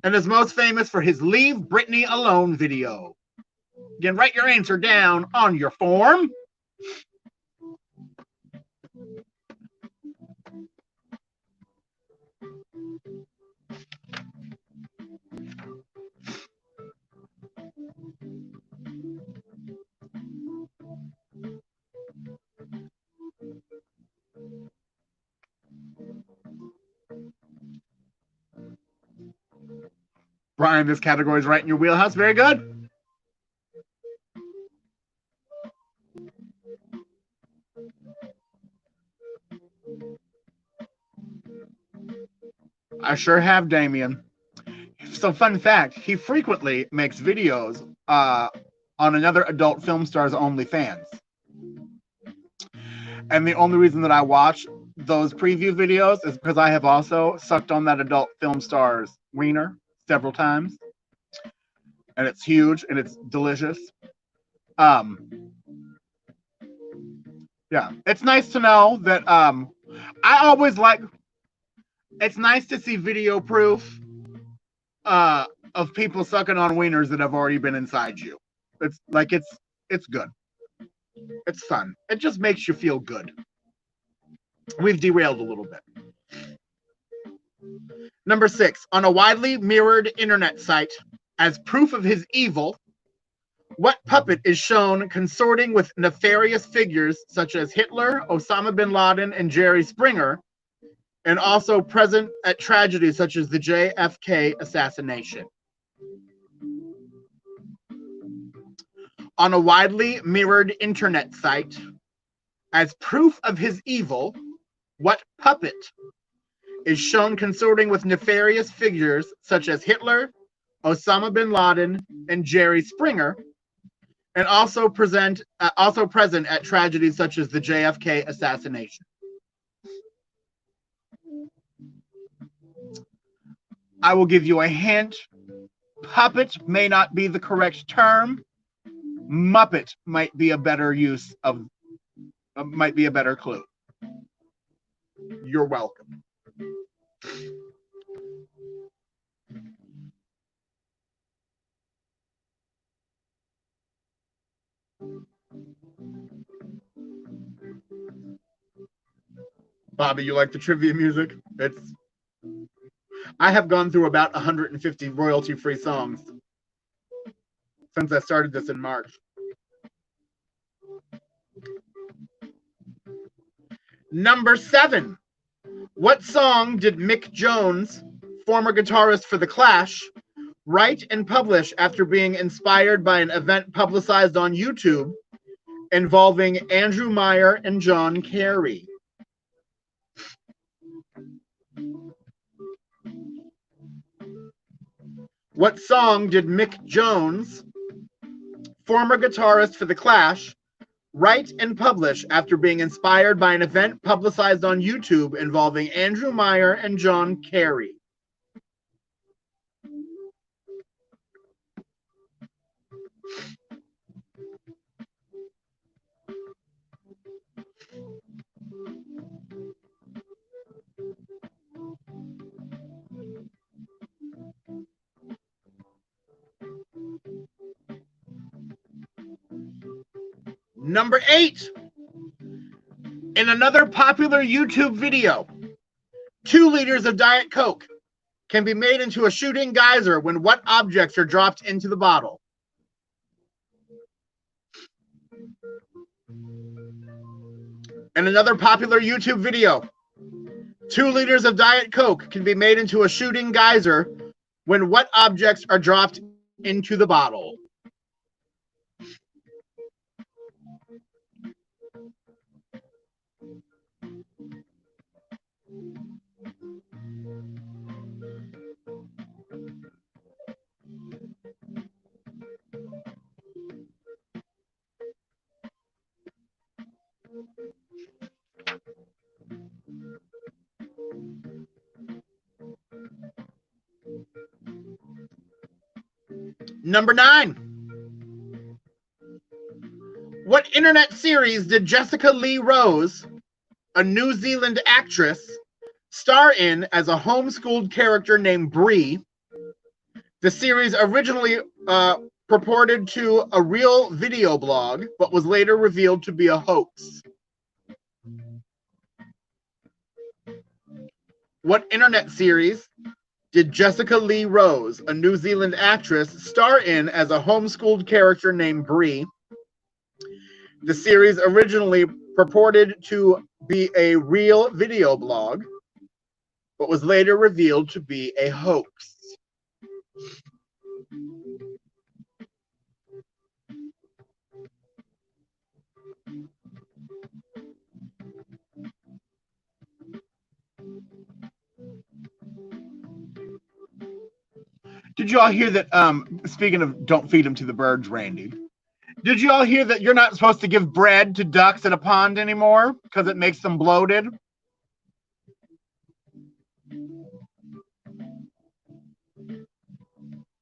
and is most famous for his Leave Britney Alone video? Again, write your answer down on your form. Brian, this category is right in your wheelhouse. Very good. I sure have, Damien. So, fun fact, he frequently makes videos on another adult film star's OnlyFans. And the only reason that I watch those preview videos is because I have also sucked on that adult film star's wiener several times. And it's huge and it's delicious. Yeah, it's nice to know that it's nice to see video proof of people sucking on wieners that have already been inside you. It's good. It's fun. It just makes you feel good. We've derailed a little bit. Number 6, on a widely mirrored internet site, as proof of his evil, what puppet is shown consorting with nefarious figures such as Hitler, Osama bin Laden, and Jerry Springer, and also present at tragedies such as the JFK assassination? On a widely mirrored internet site, as proof of his evil, what puppet is shown consorting with nefarious figures such as Hitler, Osama bin Laden, and Jerry Springer, and also present at tragedies such as the JFK assassination? I will give you a hint. Puppet may not be the correct term. Muppet might be a better clue. You're welcome. Bobby, you like the trivia music? I have gone through about 150 royalty-free songs since I started this in March. Number 7. What song did Mick Jones, former guitarist for The Clash, write and publish after being inspired by an event publicized on YouTube involving Andrew Meyer and John Kerry? What song did Mick Jones, former guitarist for The Clash, write and publish after being inspired by an event publicized on YouTube involving Andrew Meyer and John Kerry. Number 8. In another popular YouTube video, 2 liters of Diet Coke can be made into a shooting geyser when what objects are dropped into the bottle? In another popular YouTube video, 2 liters of Diet Coke can be made into a shooting geyser when what objects are dropped into the bottle? Number 9. What internet series did Jessica Lee Rose, a New Zealand actress, star in as a homeschooled character named Bree? The series originally purported to a real video blog, but was later revealed to be a hoax. What internet series did Jessica Lee Rose, a New Zealand actress, star in as a homeschooled character named Bree? The series originally purported to be a real video blog, but was later revealed to be a hoax. Did you all hear that, speaking of don't feed them to the birds, Randy, did you all hear that you're not supposed to give bread to ducks in a pond anymore because it makes them bloated?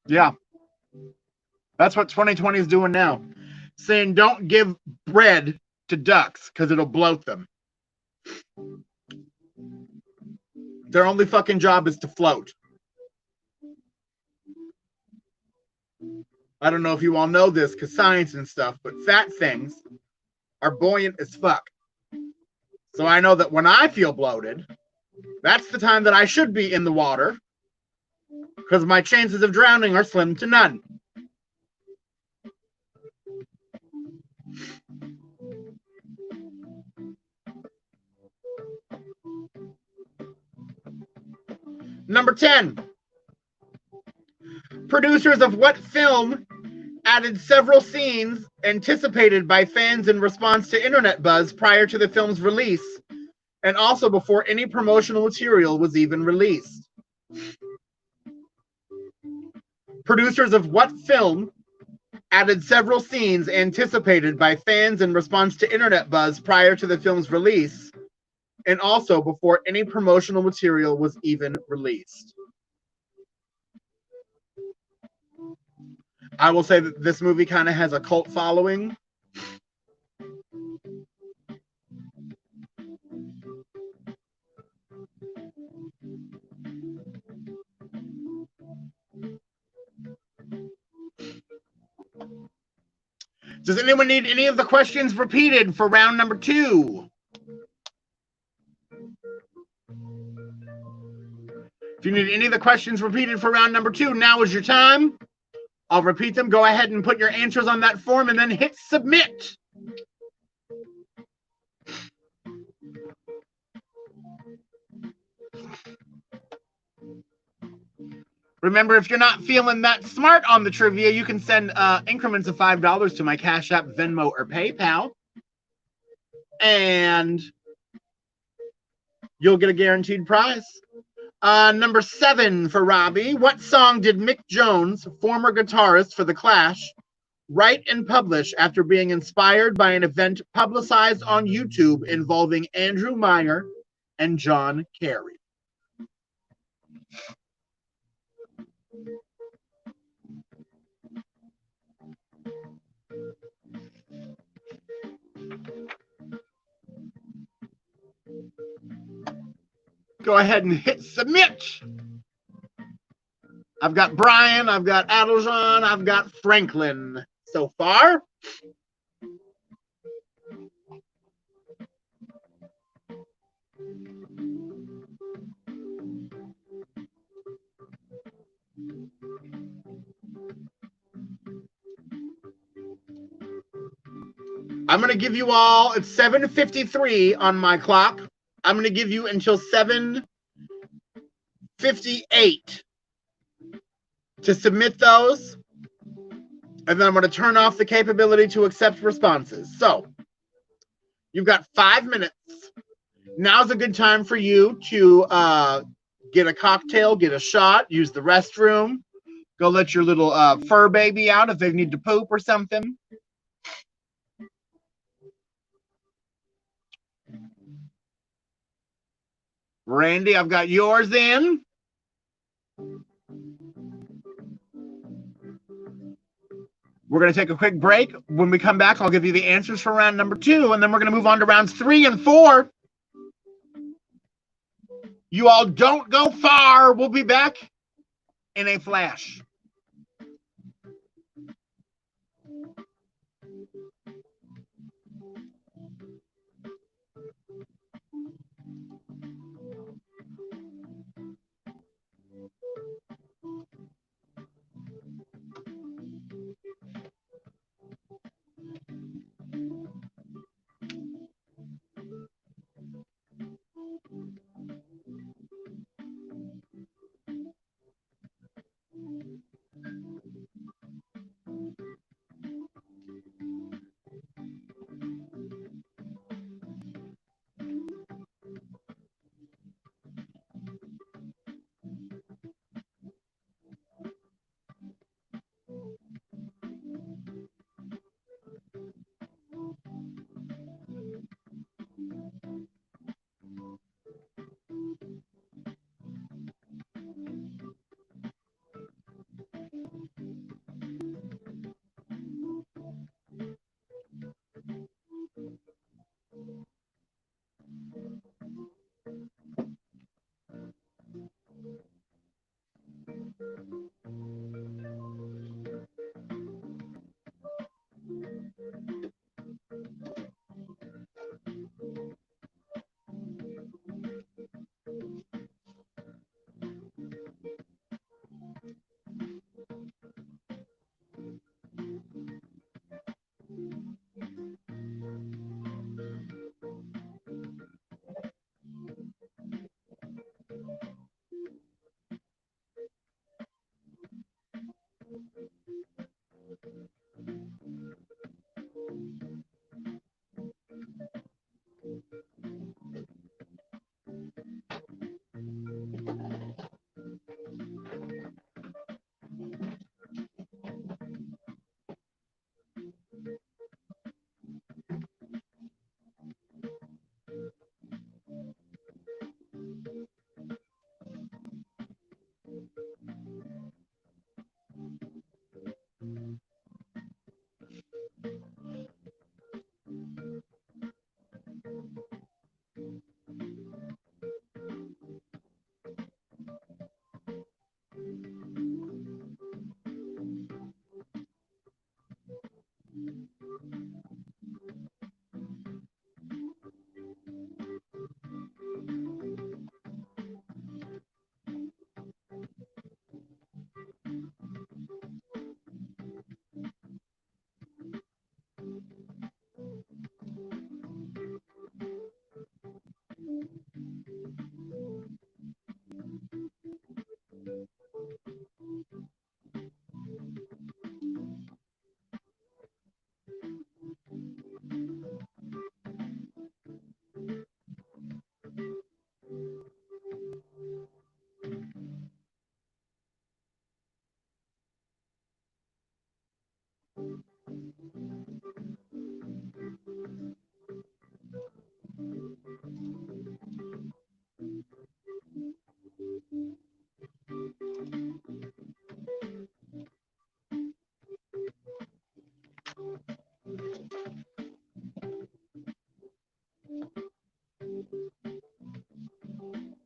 Yeah. That's what 2020 is doing now. Saying don't give bread to ducks because it'll bloat them. Their only fucking job is to float. I don't know if you all know this because science and stuff, but fat things are buoyant as fuck. So I know that when I feel bloated, that's the time that I should be in the water because my chances of drowning are slim to none. Number 10. Producers of what film added several scenes anticipated by fans in response to internet buzz prior to the film's release, and also before any promotional material was even released? Producers of what film added several scenes anticipated by fans in response to internet buzz prior to the film's release, and also before any promotional material was even released? I will say that this movie kind of has a cult following. Does anyone need any of the questions repeated for round number 2? If you need any of the questions repeated for round number 2, now is your time. I'll repeat them. Go ahead and put your answers on that form and then hit submit. Remember, if you're not feeling that smart on the trivia, you can send increments of $5 to my Cash App, Venmo, or PayPal. And you'll get a guaranteed prize. Number 7 for Robbie. What song did Mick Jones, former guitarist for The Clash, write and publish after being inspired by an event publicized on YouTube involving Andrew Meyer and John Kerry. Go ahead and hit submit. I've got Brian, I've got Adeljan, I've got Franklin so far. I'm going to give you all, it's 7:53 on my clock. I'm going to give you until 7:58 to submit those. And then I'm going to turn off the capability to accept responses. So you've got 5 minutes. Now's a good time for you to get a cocktail, get a shot, use the restroom, go let your little fur baby out if they need to poop or something. Randy, I've got yours in. We're going to take a quick break. When we come back, I'll give you the answers for round number 2, and then we're going to move on to rounds 3 and 4. You all don't go far. We'll be back in a flash.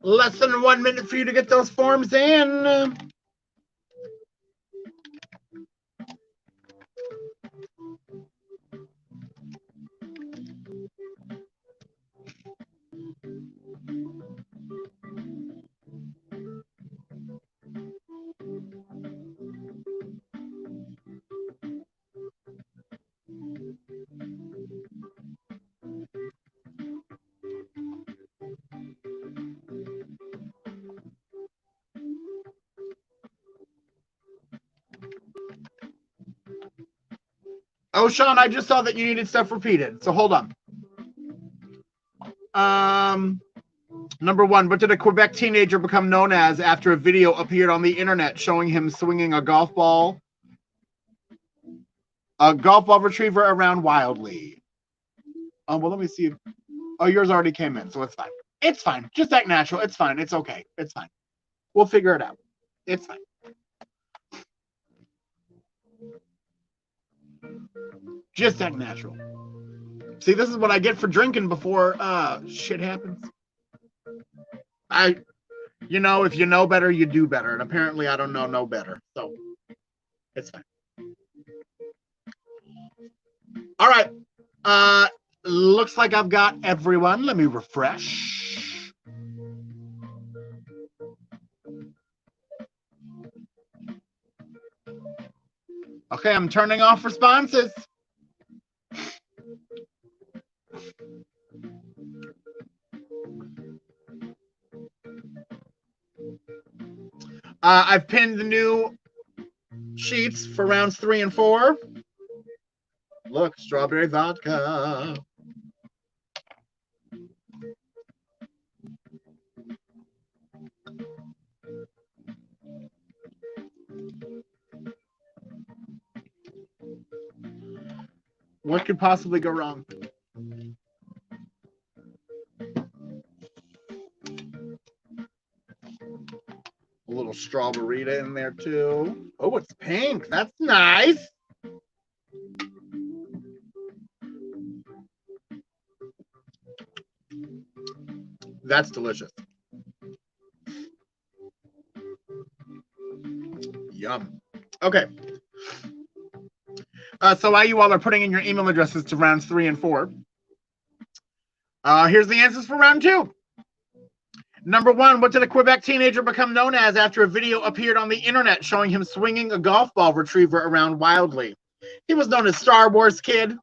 Less than 1 minute for you to get those forms in. Oh, Sean, I just saw that you needed stuff repeated, so hold on. Number one, what did a Quebec teenager become known as after a video appeared on the internet showing him swinging a golf ball retriever around wildly? Well, let me see. Oh, yours already came in, so it's fine. It's fine. Just act natural. It's fine. It's okay. It's fine. We'll figure it out. It's fine. Just act natural. See, this is what I get for drinking before shit happens. You know, if you know better, you do better. And apparently I don't know no better. So it's fine. All right. Looks like I've got everyone. Let me refresh. Okay, I'm turning off responses. I've pinned the new sheets for rounds 3 and 4. Look, strawberry vodka. What could possibly go wrong? A little strawberry in there too. Oh, it's pink. That's nice. That's delicious. Yum. Okay. So while you all are putting in your email addresses to rounds 3 and 4, here's the answers for round 2. Number 1, what did a Quebec teenager become known as after a video appeared on the internet showing him swinging a golf ball retriever around wildly? He was known as Star Wars Kid.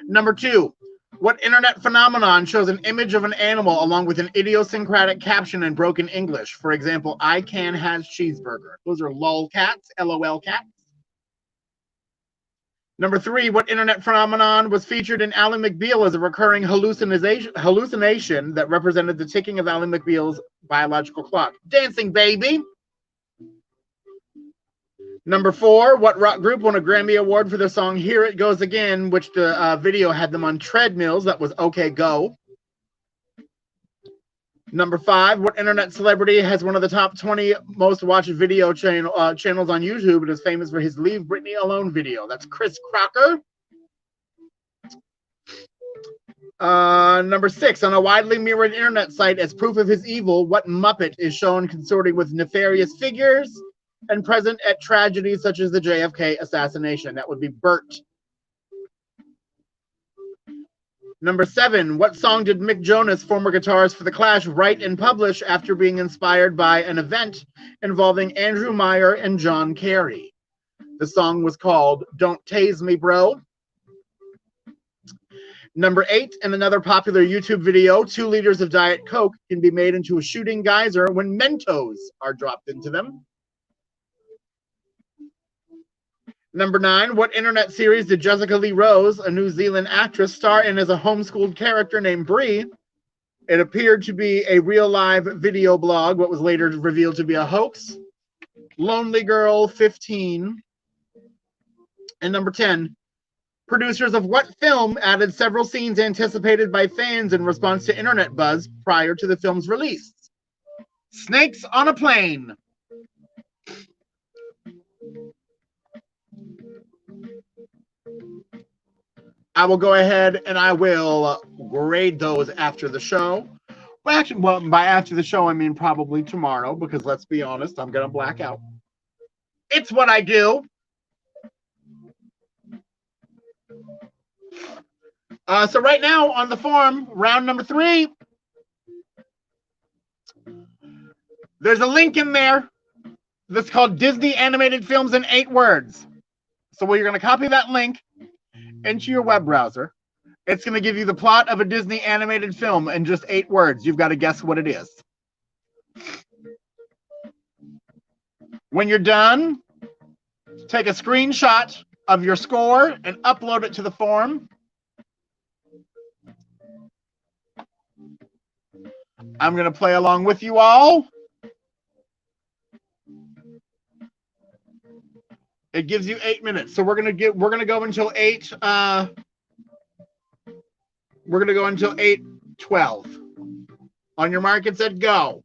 Number 2, what internet phenomenon shows an image of an animal along with an idiosyncratic caption in broken English? For example, I can has cheeseburger. Those are lol cats, LOL cats. Number 3, what internet phenomenon was featured in Ally McBeal as a recurring hallucination that represented the ticking of Ally McBeal's biological clock? Dancing Baby. Number 4, what rock group won a Grammy Award for their song Here It Goes Again, which the video had them on treadmills? That was OK Go. Number 5, what internet celebrity has one of the top 20 most watched video channels on YouTube and is famous for his Leave Britney Alone video? That's Chris Crocker. Number 6, on a widely mirrored internet site as proof of his evil, what Muppet is shown consorting with nefarious figures and present at tragedies such as the JFK assassination? That would be Bert. Number 7, what song did Mick Jonas, former guitarist for The Clash, write and publish after being inspired by an event involving Andrew Meyer and John Kerry? The song was called Don't Tase Me, Bro. Number 8, in another popular YouTube video, 2 liters of Diet Coke can be made into a shooting geyser when Mentos are dropped into them. Number 9, what internet series did Jessica Lee Rose, a New Zealand actress, star in as a homeschooled character named Bree? It appeared to be a real live video blog, what was later revealed to be a hoax. Lonely Girl 15. And number 10, producers of what film added several scenes anticipated by fans in response to internet buzz prior to the film's release? Snakes on a Plane. I will go ahead and I will grade those after the show. Well, actually, well, by after the show, I mean probably tomorrow, because let's be honest, I'm going to black out. It's what I do. So right now on the form, round number 3, there's a link in there that's called Disney Animated Films in 8 Words. So you're going to copy that link into your web browser. It's going to give you the plot of a Disney animated film in just 8 words. You've got to guess what it is. When you're done, take a screenshot of your score and upload it to the form. I'm going to play along with you all. It gives you 8 minutes. So we're going to go until 8 we're going to go until 8:12. On your mark, it said go.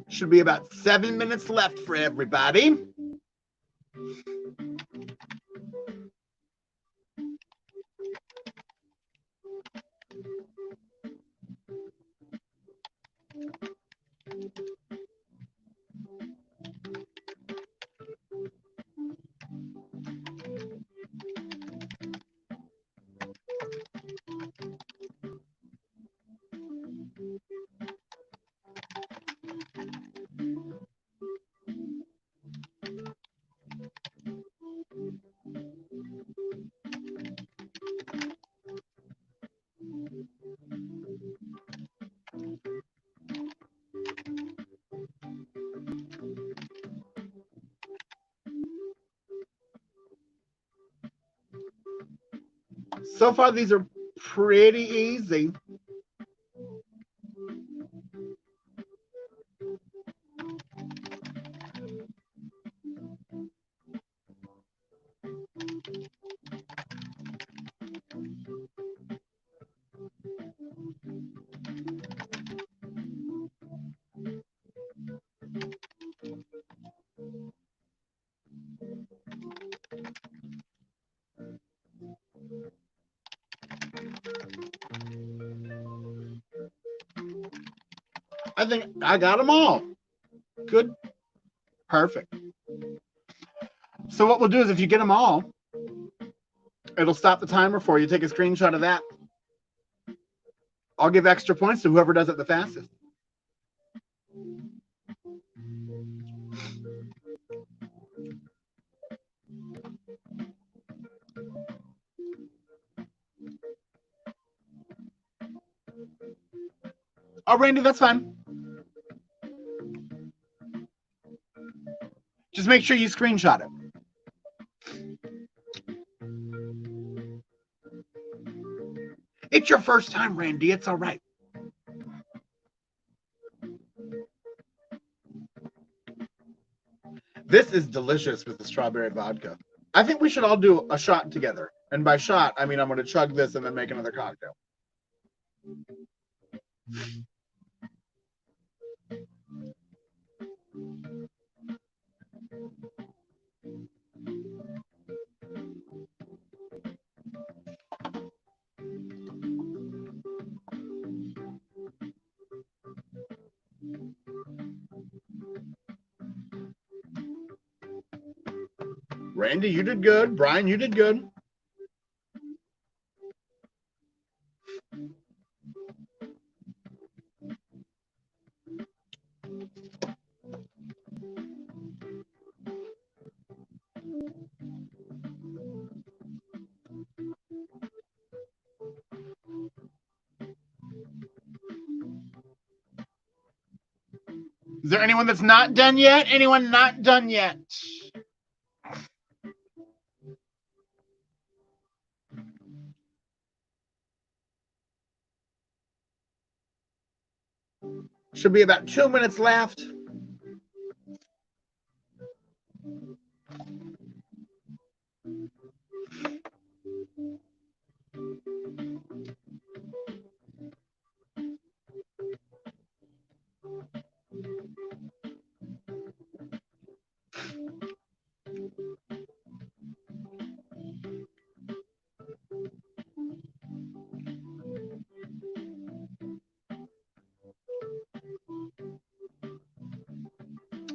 Should be about 7 minutes left for everybody. So far, these are pretty easy. I think I got them all. Good. Perfect. So what we'll do is if you get them all, it'll stop the timer for you. Take a screenshot of that. I'll give extra points to whoever does it the fastest. Oh, Randy, that's fine. Just make sure you screenshot it. It's your first time, Randy. It's all right. This is delicious with the strawberry vodka. I think we should all do a shot together. And by shot, I mean I'm going to chug this and then make another cocktail. Randy, you did good. Brian, you did good. Is there anyone that's not done yet? Anyone not done yet? Should be about 2 minutes left.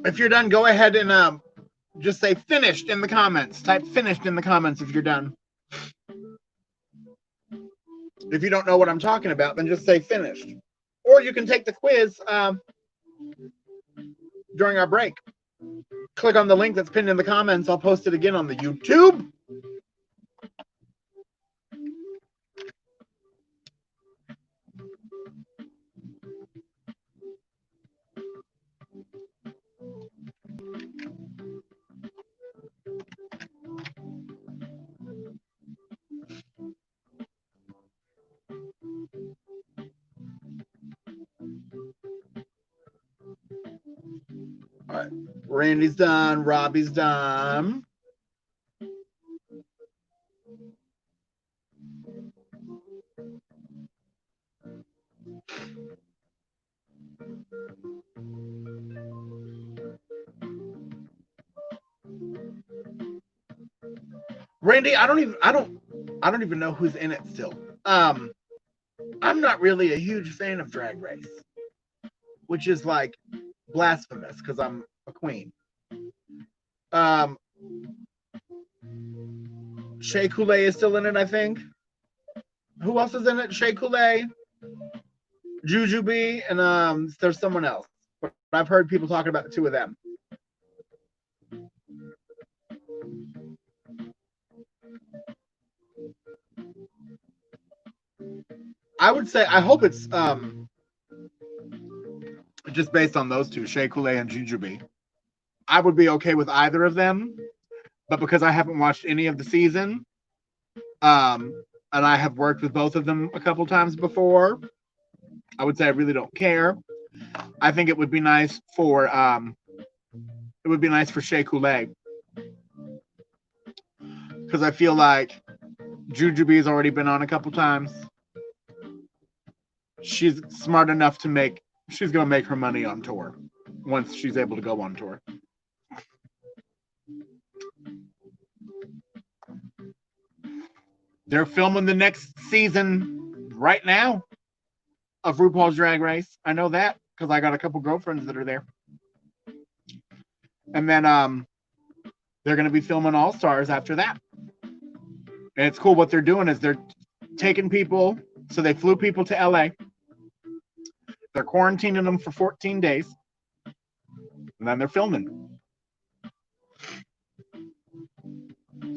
If you're done, go ahead and just say finished in the comments. Type finished in the comments if you're done. If you don't know what I'm talking about, then just say finished. Or you can take the quiz during our break. Click on the link that's pinned in the comments. I'll post it again on the YouTube. All right, Randy's done. Robbie's done. Randy, I don't even know who's in it still. I'm not really a huge fan of Drag Race, which is like blasphemous because I'm a queen. Shea Coulee is still in it, I think. Who else is in it? Shea Coulee, Jujubee, and there's someone else. But I've heard people talking about the two of them. I would say, I hope it's just based on those two, Shea Coulee and Jujubee. I would be okay with either of them, but because I haven't watched any of the season, and I have worked with both of them a couple times before, I would say I really don't care. I think it would be nice for Shea Coulee, because I feel like Jujubee's already been on a couple times. She's smart enough to she's gonna make her money on tour once she's able to go on tour. They're filming the next season right now of RuPaul's Drag Race. I know that because I got a couple girlfriends that are there. And then they're going to be filming All Stars after that. And it's cool. What they're doing is they're taking people. So they flew people to LA. They're quarantining them for 14 days. And then they're filming.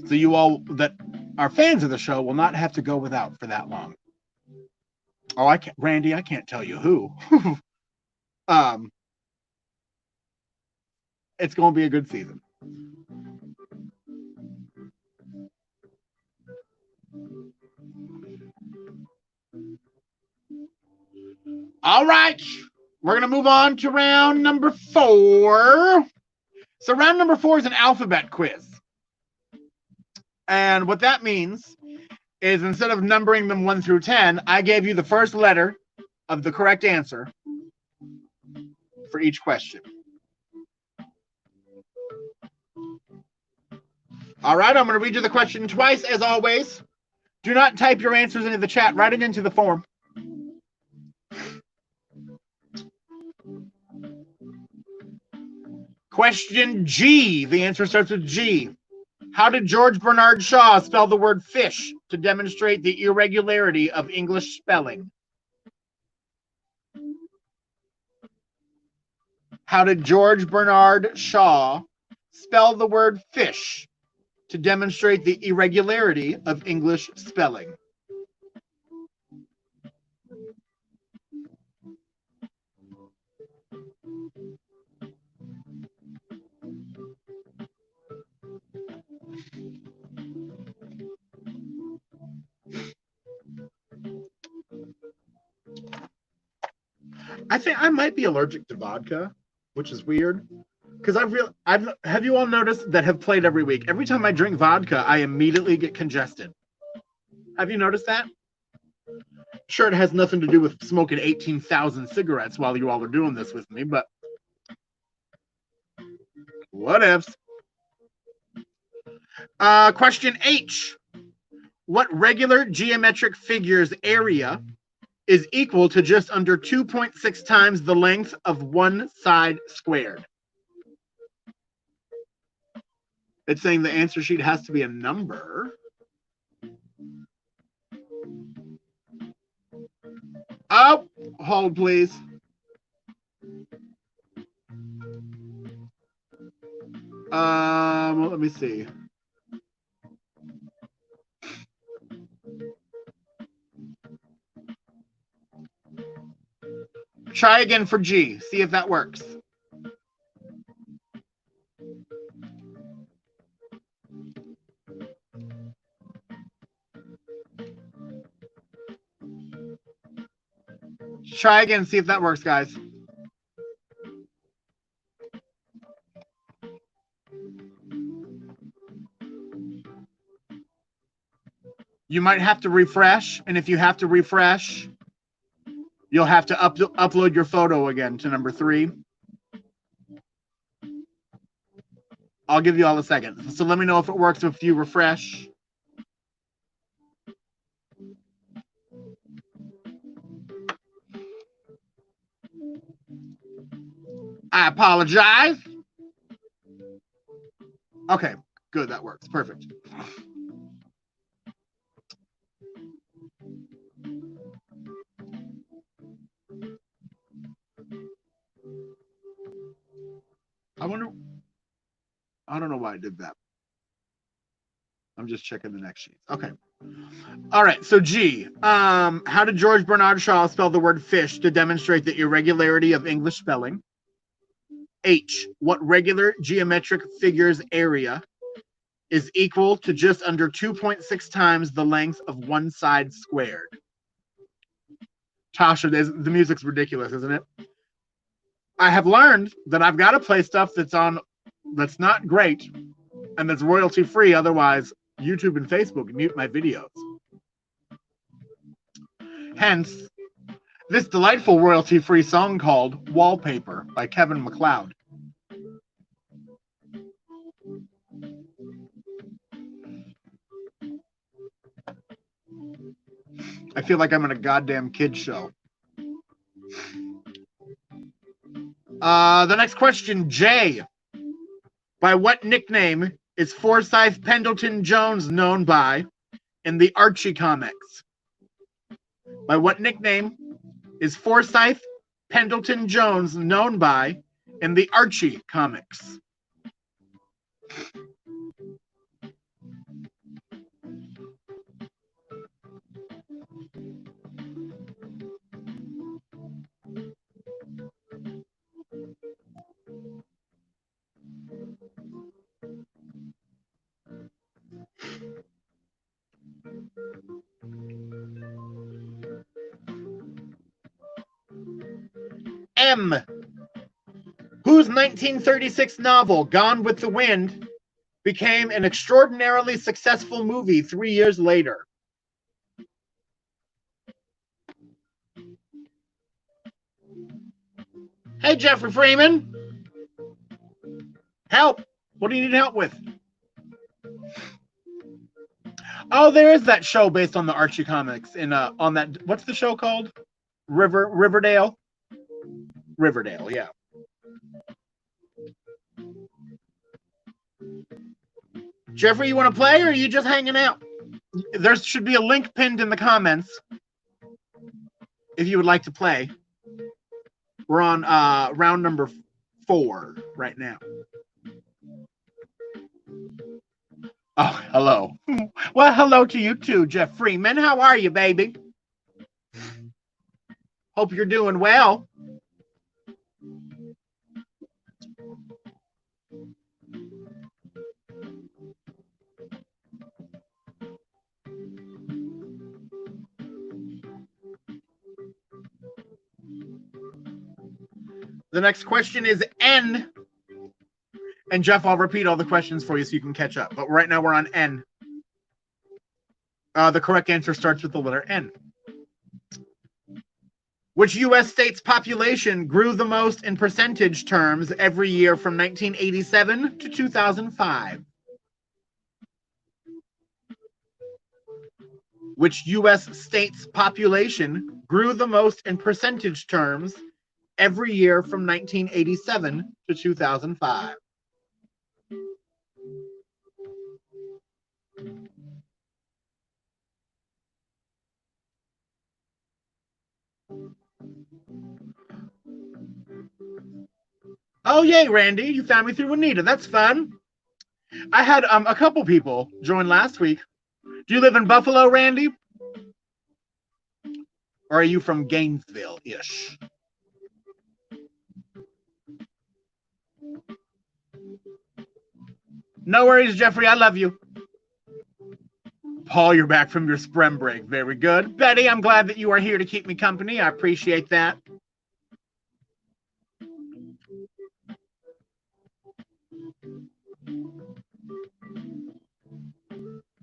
So you all that are fans of the show will not have to go without for that long. Oh, Randy, I can't tell you who. It's going to be a good season. All right, we're going to move on to round number 4. So round number 4 is an alphabet quiz. And what that means is instead of numbering them 1 through 10, I gave you the first letter of the correct answer for each question. All right, I'm going to read you the question twice as always. Do not type your answers into the chat. Write it into the form. Question G. The answer starts with G. How did George Bernard Shaw spell the word fish to demonstrate the irregularity of English spelling? How did George Bernard Shaw spell the word fish to demonstrate the irregularity of English spelling? I think I might be allergic to vodka, which is weird. Because have you all noticed that have played every week? Every time I drink vodka, I immediately get congested. Have you noticed that? Sure, it has nothing to do with smoking 18,000 cigarettes while you all are doing this with me, but what ifs? Question H. What regular geometric figure's area is equal to just under 2.6 times the length of one side squared? It's saying the answer sheet has to be a number. Oh, hold please. Well, let me see. Try again for G. See if that works. Try again. See if that works, guys. You might have to refresh, and if you have to refresh, you'll have to upload your photo again to number 3. I'll give you all a second. So let me know if it works if you refresh. I apologize. Okay, good. That works. Perfect. I don't know why I did that. I'm just checking the next sheet. Okay. All right. So G. How did George Bernard Shaw spell the word fish to demonstrate the irregularity of English spelling? H. What regular geometric figure's area is equal to just under 2.6 times the length of one side squared? Tasha, the music's ridiculous, isn't it? I have learned that I've got to play stuff that's not great and that's royalty free. Otherwise, YouTube and Facebook mute my videos. Hence, this delightful royalty free song called Wallpaper by Kevin MacLeod. I feel like I'm in a goddamn kids show. The next question, J. By what nickname is Forsyth Pendleton Jones known by in the Archie comics? By what nickname is Forsyth Pendleton Jones known by in the Archie comics? M. Whose 1936 novel, Gone with the Wind, became an extraordinarily successful movie 3 years later? Hey, Jeffrey Freeman. Help. What do you need help with? Oh, there is that show based on the Archie comics on that. What's the show called? Riverdale. Riverdale, yeah. Jeffrey, you want to play, or are you just hanging out? There should be a link pinned in the comments if you would like to play. We're on round number 4 right now. Oh, hello. Well, hello to you too, Jeff Freeman. How are you, baby? Hope you're doing well. The next question is N. And Jeff, I'll repeat all the questions for you so you can catch up. But right now we're on N. The correct answer starts with the letter N. Which U.S. state's population grew the most in percentage terms every year from 1987 to 2005? Which U.S. state's population grew the most in percentage terms every year from 1987 to 2005? Oh, yay, Randy. You found me through Anita. That's fun. I had a couple people join last week. Do you live in Buffalo, Randy? Or are you from Gainesville-ish? No worries, Jeffrey. I love you. Paul, you're back from your spring break. Very good. Betty, I'm glad that you are here to keep me company. I appreciate that.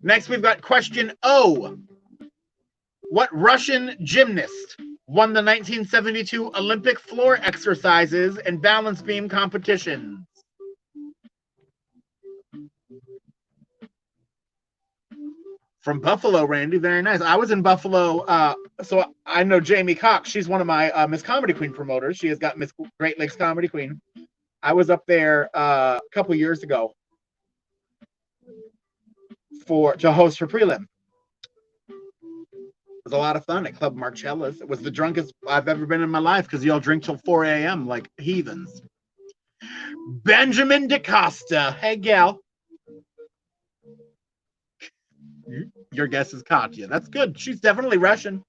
Next, we've got question O. What Russian gymnast won the 1972 Olympic floor exercises and balance beam competitions? From Buffalo, Randy. Very nice. I was in Buffalo, so I know Jamie Cox. She's one of my Miss Comedy Queen promoters. She has got Miss Great Lakes Comedy Queen. I was up there a couple years ago to host her prelim. It was a lot of fun at Club Marcella's. It was the drunkest I've ever been in my life because y'all drink till 4 a.m. like heathens. Benjamin DaCosta. Hey, gal. Your guess is Katya. That's good. She's definitely Russian.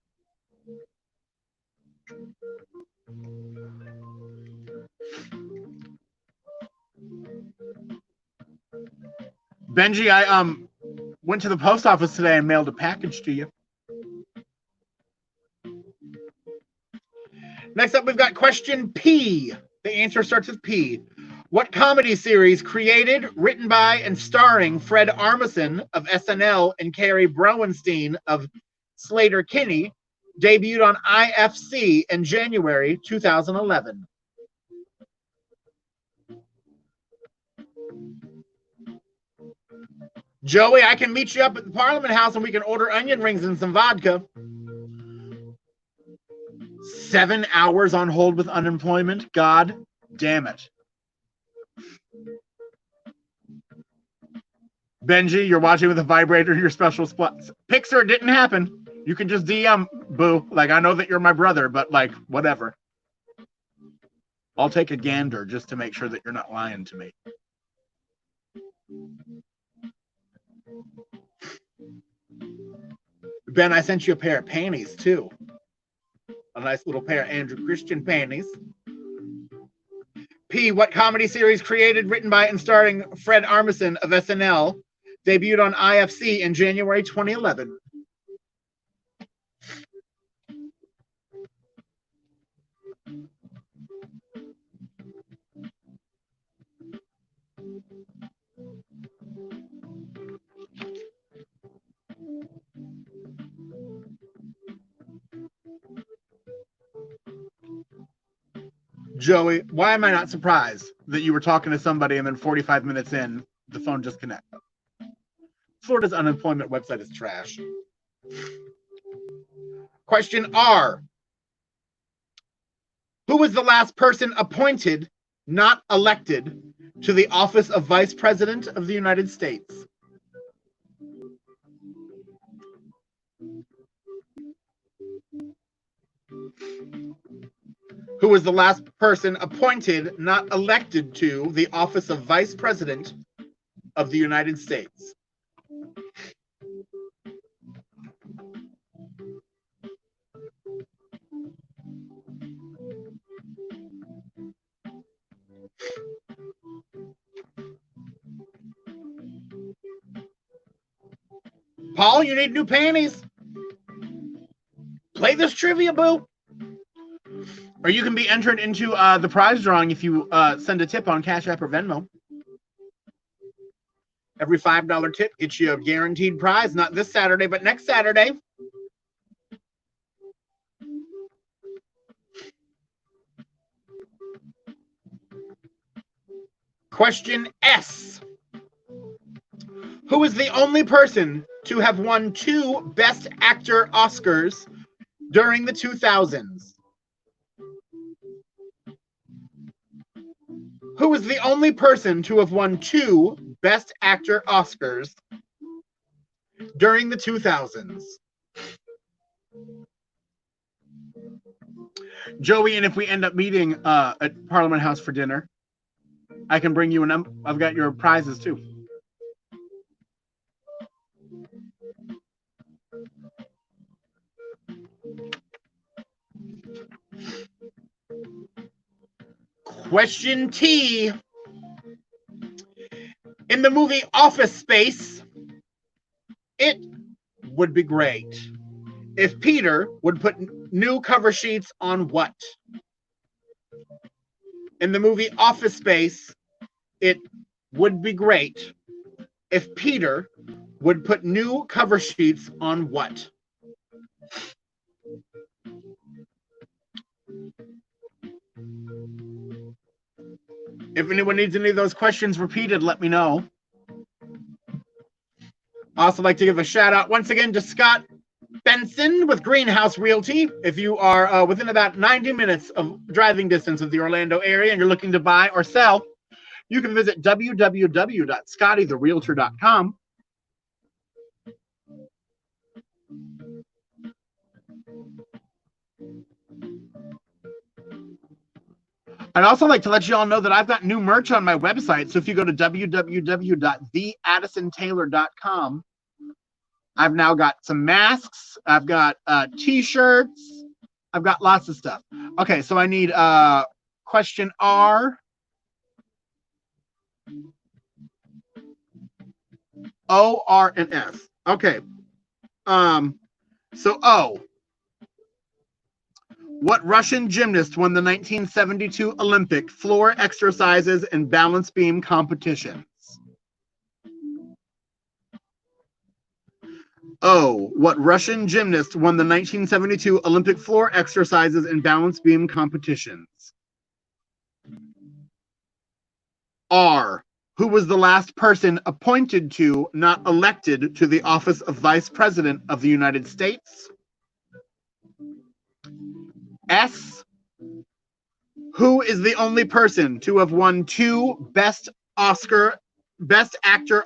Benji, I went to the post office today and mailed a package to you. Next up, we've got question P. The answer starts with P. What comedy series created, written by, and starring Fred Armisen of SNL and Carrie Browenstein of Sleater-Kinney debuted on IFC in January 2011? Joey, I can meet you up at the Parliament House and we can order onion rings and some vodka. 7 hours on hold with unemployment? God damn it. Benji, you're watching with a vibrator in your special spot. Pixar didn't happen. You can just DM, boo. Like, I know that you're my brother, but, like, whatever. I'll take a gander just to make sure that you're not lying to me. Ben, I sent you a pair of panties, too. A nice little pair of Andrew Christian panties. P, what comedy series created, written by, and starring Fred Armisen of SNL debuted on IFC in January 2011? Joey, why am I not surprised that you were talking to somebody and then 45 minutes in, the phone just connected? Florida's unemployment website is trash. Question R. Who was the last person appointed, not elected, to the office of Vice President of the United States? Who was the last person appointed, not elected, to the office of Vice President of the United States? Paul, you need new panties. Play this trivia, boo. Or you can be entered into the prize drawing if you send a tip on Cash App or Venmo. Every $5 tip gets you a guaranteed prize, not this Saturday, but next Saturday. Question S. Who is the only person to have won 2 Best Actor Oscars during the 2000s? Who is the only person to have won 2 Best Actor Oscars during the 2000s? Joey, and if we end up meeting at Parliament House for dinner, I can bring you I've got your prizes too. Question T. In the movie Office Space, it would be great if Peter would put new cover sheets on what? In the movie Office Space, it would be great if Peter would put new cover sheets on what? If anyone needs any of those questions repeated, let me know. I also like to give a shout out once again to Scott Benson with Greenhouse Realty. If you are within about 90 minutes of driving distance of the Orlando area and you're looking to buy or sell, you can visit www.scottytherealtor.com. I'd also like to let you all know that I've got new merch on my website. So if you go to www.theaddisontaylor.com, I've now got some masks. I've got t-shirts. I've got lots of stuff. Okay, so I need question R, O, R, and S. Okay. So O. What Russian gymnast won the 1972 Olympic floor exercises and balance beam competitions? O. What Russian gymnast won the 1972 Olympic floor exercises and balance beam competitions? R. Who was the last person appointed to, not elected to, the office of Vice President of the United States? S. Who is the only person to have won 2 Best Actor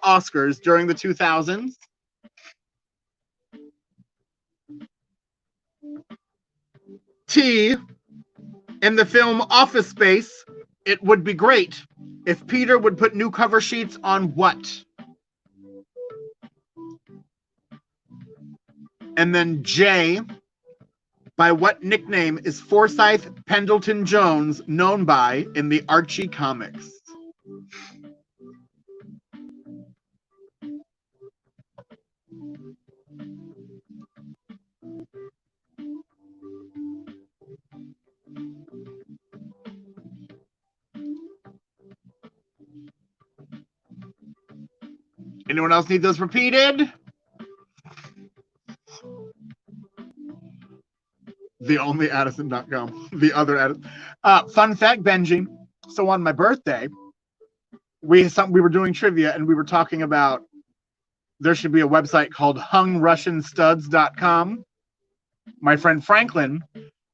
Oscars during the 2000s? T. In the film Office Space, it would be great if Peter would put new cover sheets on what? And then J. By what nickname is Forsyth Pendleton Jones known by in the Archie comics? Anyone else need those repeated? The only Addison.com. The other Addison. Fun fact, Benji. So on my birthday, we were doing trivia and we were talking about there should be a website called HungRussianStuds.com. My friend Franklin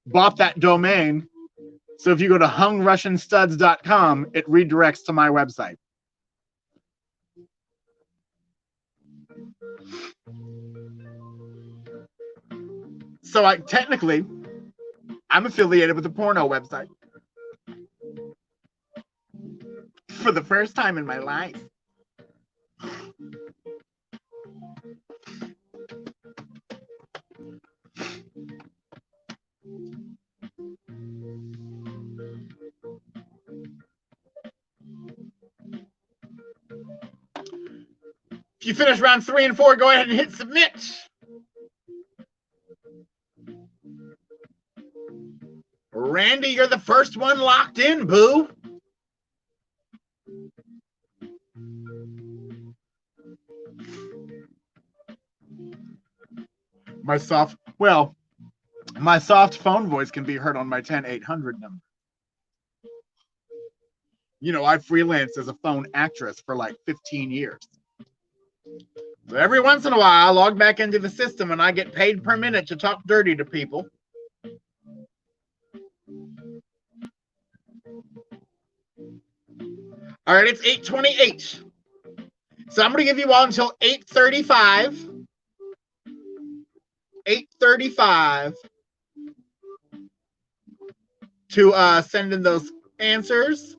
bought that domain. So if you go to HungRussianStuds.com, it redirects to my website. So I'm affiliated with a porno website. For the first time in my life. If you finish round 3 and 4, go ahead and hit submit. Randy, you're the first one locked in, boo. My soft phone voice can be heard on my 10800 number. You know, I freelanced as a phone actress for like 15 years. So every once in a while, I log back into the system and I get paid per minute to talk dirty to people. All right, it's 8:28. So I'm going to give you all until 8:35. 8:35 to send in those answers.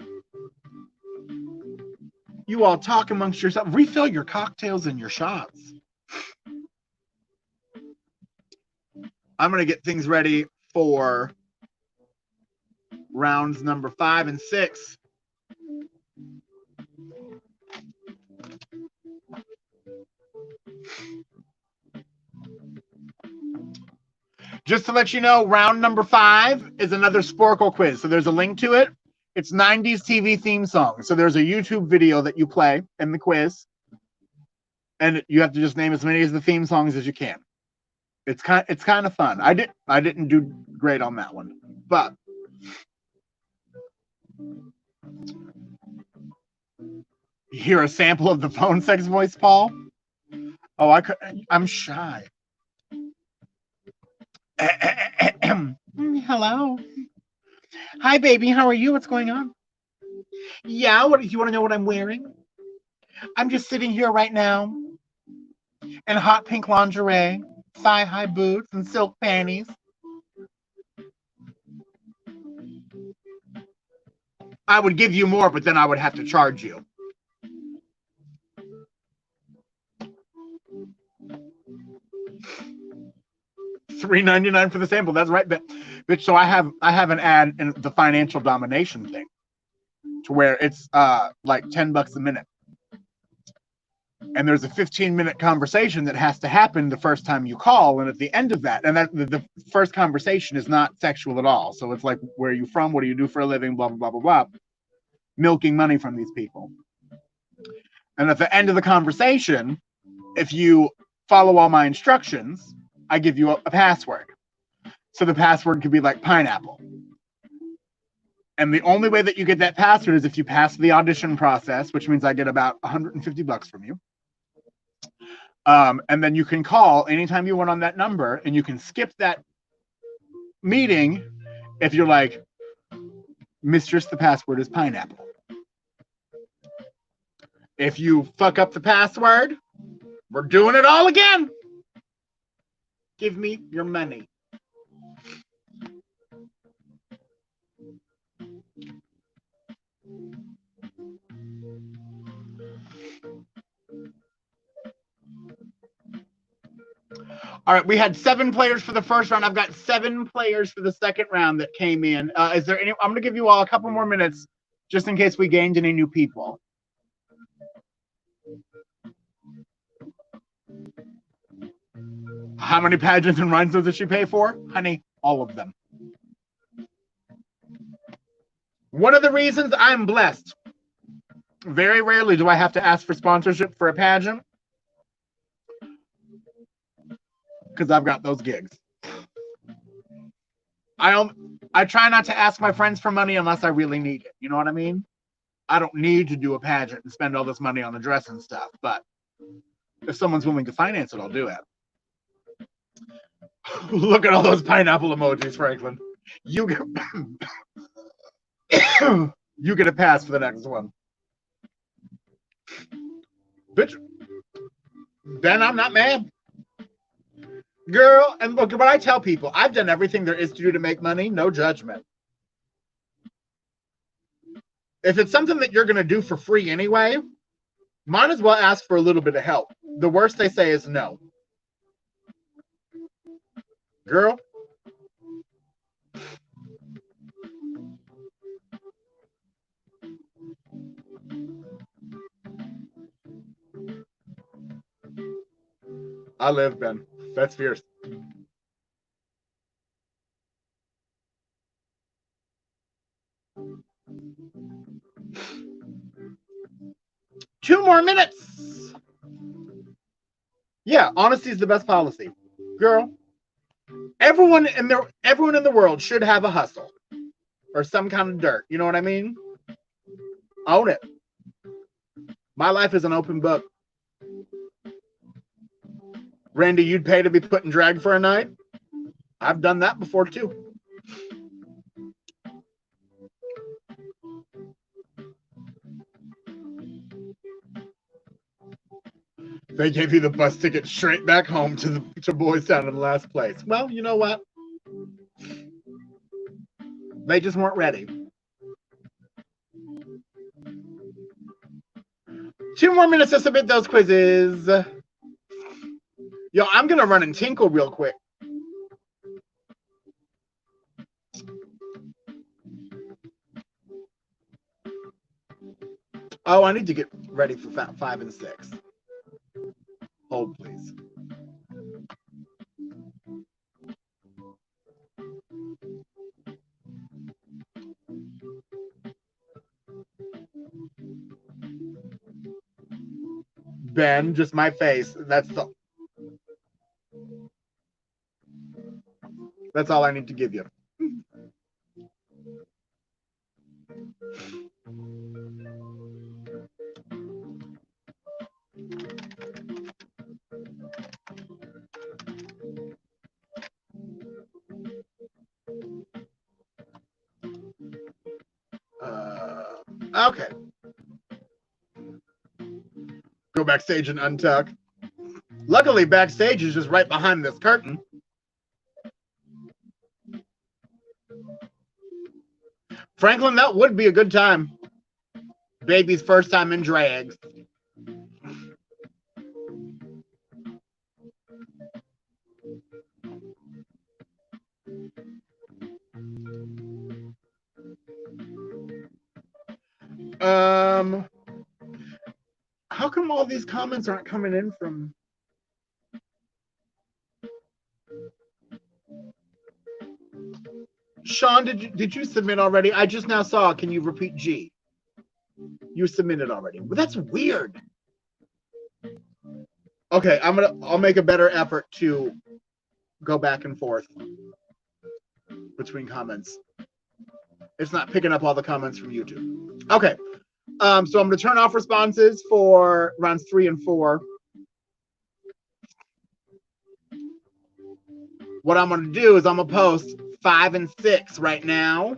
You all talk amongst yourselves. Refill your cocktails and your shots. I'm going to get things ready for rounds number 5 and 6. Just to let you know, round number 5 is another Sporkle quiz. So there's a link to it. It's 90s TV theme song. So there's a YouTube video that you play in the quiz. And you have to just name as many of the theme songs as you can. It's kind of fun. I didn't do great on that one. But you hear a sample of the phone sex voice, Paul? Oh, I'm shy. Hello. Hi, baby. How are you? What's going on? Yeah, what do you want to know what I'm wearing? I'm just sitting here right now in hot pink lingerie, thigh-high boots, and silk panties. I would give you more, but then I would have to charge you. $3.99 for the sample. That's right, bitch. So I have an ad in the Financial Domination thing, to where it's like $10 a minute, and there's a 15-minute conversation that has to happen the first time you call, and at the end of that, and that the first conversation is not sexual at all. So it's like, where are you from? What do you do for a living? Blah blah blah blah blah. Milking money from these people, and at the end of the conversation, if you follow all my instructions, I give you a password. So the password could be like pineapple. And the only way that you get that password is if you pass the audition process, which means I get about $150 from you. And then you can call anytime you want on that number, and you can skip that meeting if you're like, mistress, the password is pineapple. If you fuck up the password, we're doing it all again. Give me your money. All right, we had 7 players for the first round. I've got 7 players for the second round that came in. Is there any? I'm going to give you all a couple more minutes just in case we gained any new people. How many pageants and rhinestones does she pay for? Honey, all of them. One of the reasons I'm blessed, very rarely do I have to ask for sponsorship for a pageant, because I've got those gigs. I try not to ask my friends for money unless I really need it. You know what I mean? I don't need to do a pageant and spend all this money on the dress and stuff, but if someone's willing to finance it, I'll do it. Look at all those pineapple emojis, Franklin. You get you get a pass for the next one. Bitch. Ben, I'm not mad. Girl, and look, what I tell people, I've done everything there is to do to make money, no judgment. If it's something that you're going to do for free anyway, might as well ask for a little bit of help. The worst they say is no. Girl. I live, Ben. That's fierce. more minutes. Yeah, honesty is the best policy. Girl, everyone in the world should have a hustle or some kind of dirt. You know what I mean? Own it. My life is an open book. Randy, you'd pay to be put in drag for a night? I've done that before too. They gave you the bus ticket straight back home to Boys Town in the last place. Well, you know what? They just weren't ready. 2 more minutes to submit those quizzes. Yo, I'm gonna run and tinkle real quick. Oh, I need to get ready for 5 and 6. Hold, please. Ben, just my face. That's all I need to give you. Okay. Go backstage and untuck. Luckily, backstage is just right behind this curtain. Franklin, that would be a good time. Baby's first time in drag. How come all these comments aren't coming in from? Sean, did you submit already? I just now saw. Can you repeat G? You submitted already. Well, that's weird. Okay, I'll make a better effort to go back and forth between comments. It's not picking up all the comments from YouTube. Okay. So I'm going to turn off responses for rounds 3 and 4. What I'm going to do is I'm going to post 5 and 6 right now.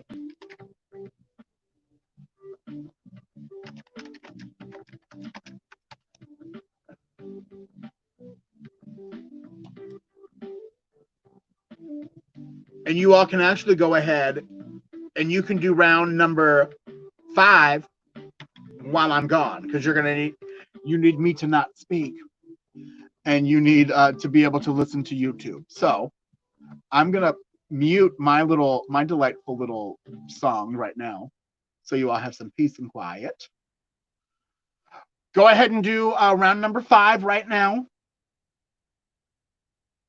And you all can actually go ahead and you can do round number 5 while I'm gone, because you need me to not speak, and you need to be able to listen to YouTube. So I'm gonna mute my delightful little song right now, so you all have some peace and quiet. Go ahead and do round number 5 right now.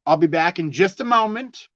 I'll be back in just a moment.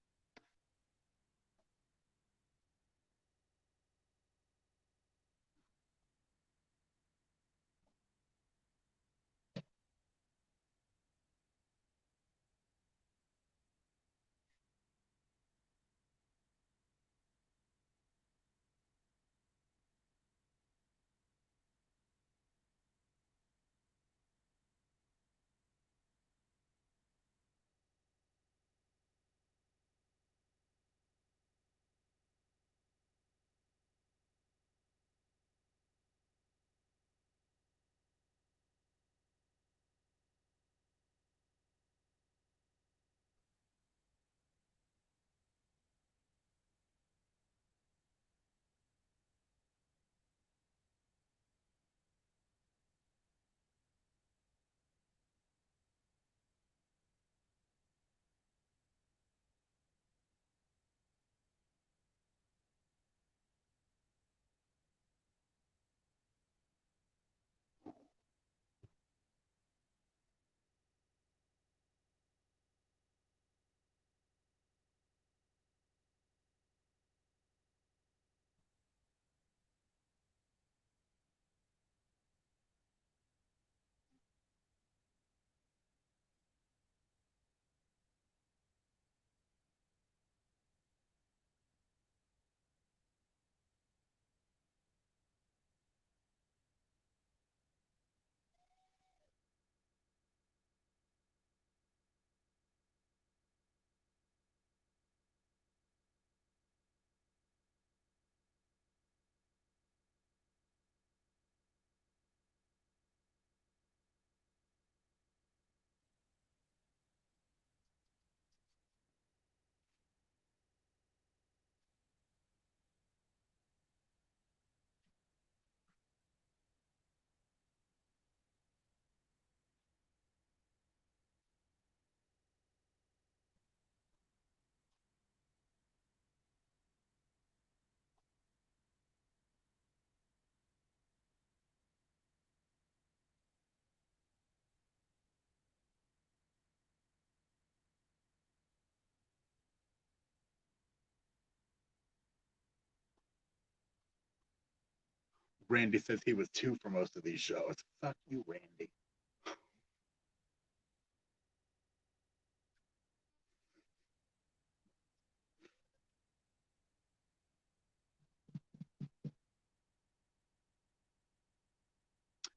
Randy says he was 2 for most of these shows. Fuck you, Randy.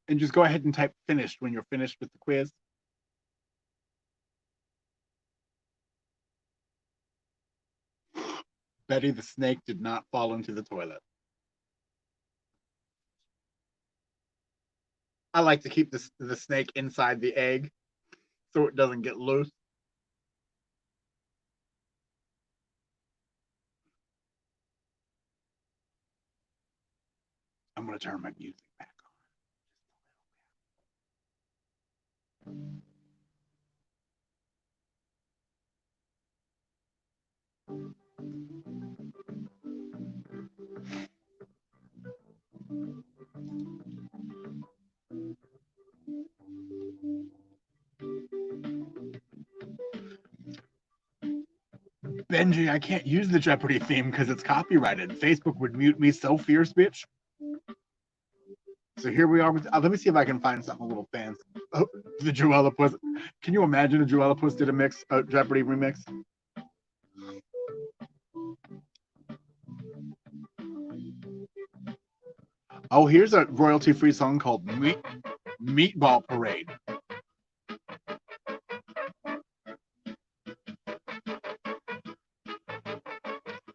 And just go ahead and type finished when you're finished with the quiz. Betty the snake did not fall into the toilet. I like to keep the snake inside the egg so it doesn't get loose. I'm going to turn my music back on. Benji, I can't use the Jeopardy theme because it's copyrighted. Facebook would mute me so fierce, bitch. So here we are with. Let me see if I can find something a little fancy. Oh, the Joellapus. Can you imagine if Joellapus did a Jeopardy remix? Oh, here's a royalty-free song called Meatball Parade.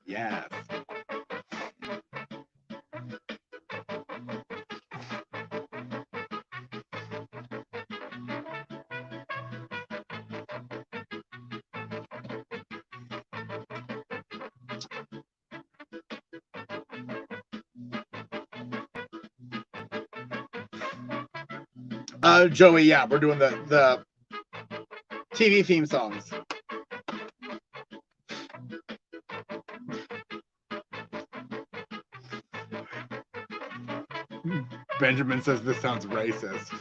Yes. Joey, yeah, we're doing the TV theme songs. Benjamin says this sounds racist.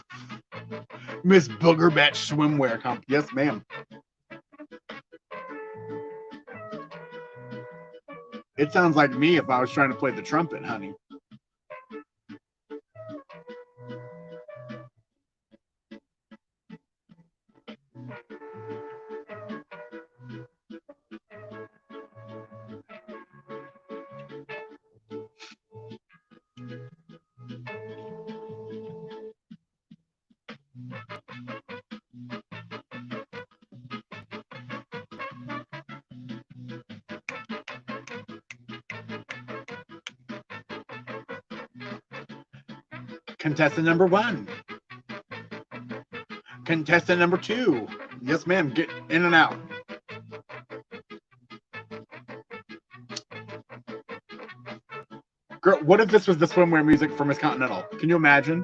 Miss Booger Batch swimwear comp. Yes, ma'am. It sounds like me if I was trying to play the trumpet, honey. Contestant number 1. Contestant number 2. Yes, ma'am. Get in and out. Girl, what if this was the swimwear music for Miss Continental? Can you imagine?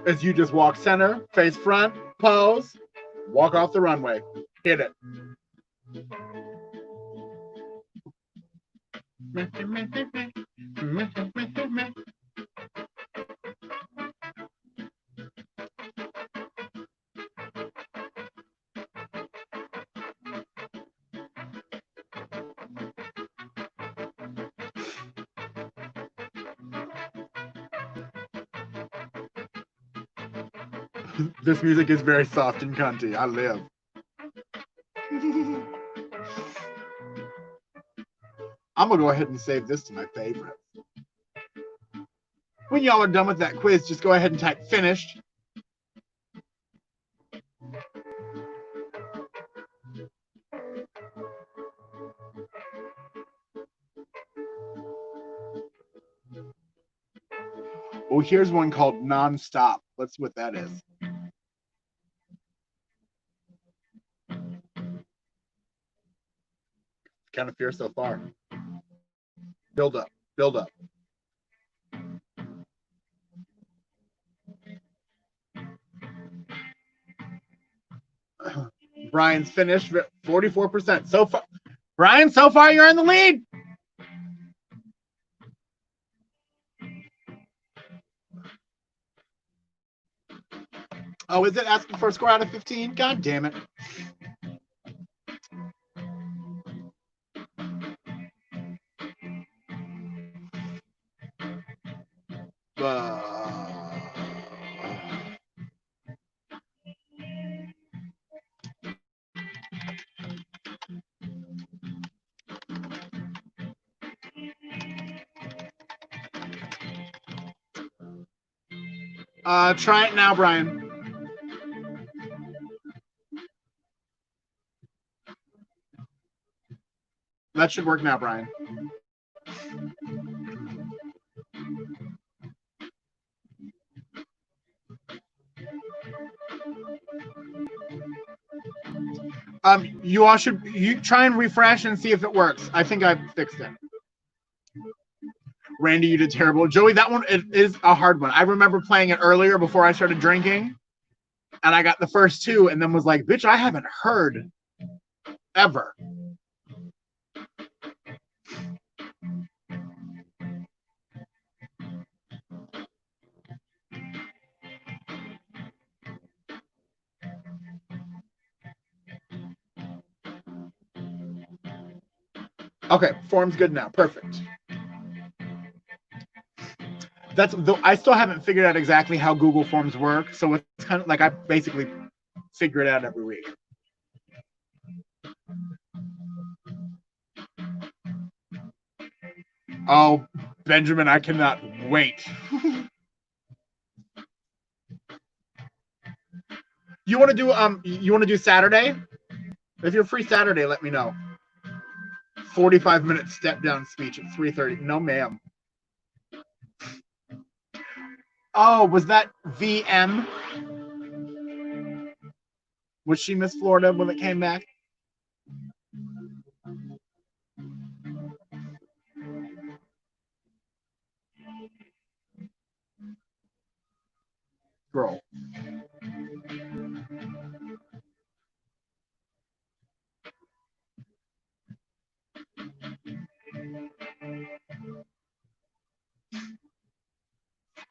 As you just walk center, face front, pose, walk off the runway. Hit it. This music is very soft and cunty. I live. I'm going to go ahead and save this to my favorites. When y'all are done with that quiz, just go ahead and type finished. Oh, here's one called Nonstop. Let's see what that is. Kind of fierce so far. Build up, build up. Brian's finished 44%. So far, Brian, so far you're in the lead. Oh, is it asking for a score out of 15? God damn it. Try it now, Brian. That should work now, Brian. You all should try and refresh and see if it works. I think I fixed it. Randy, you did terrible. Joey, that one is a hard one. I remember playing it earlier before I started drinking, and I got the first two, and then was like, "Bitch, I haven't heard ever." Okay, form's good now. Perfect. I still haven't figured out exactly how Google Forms work, so it's kind of like I basically figure it out every week. Oh, Benjamin, I cannot wait. You want to do Saturday? If you're free Saturday, let me know. 45-minute step down speech at 3:30. No, ma'am. Oh, was that VM? Was she Miss Florida when it came back? Girl.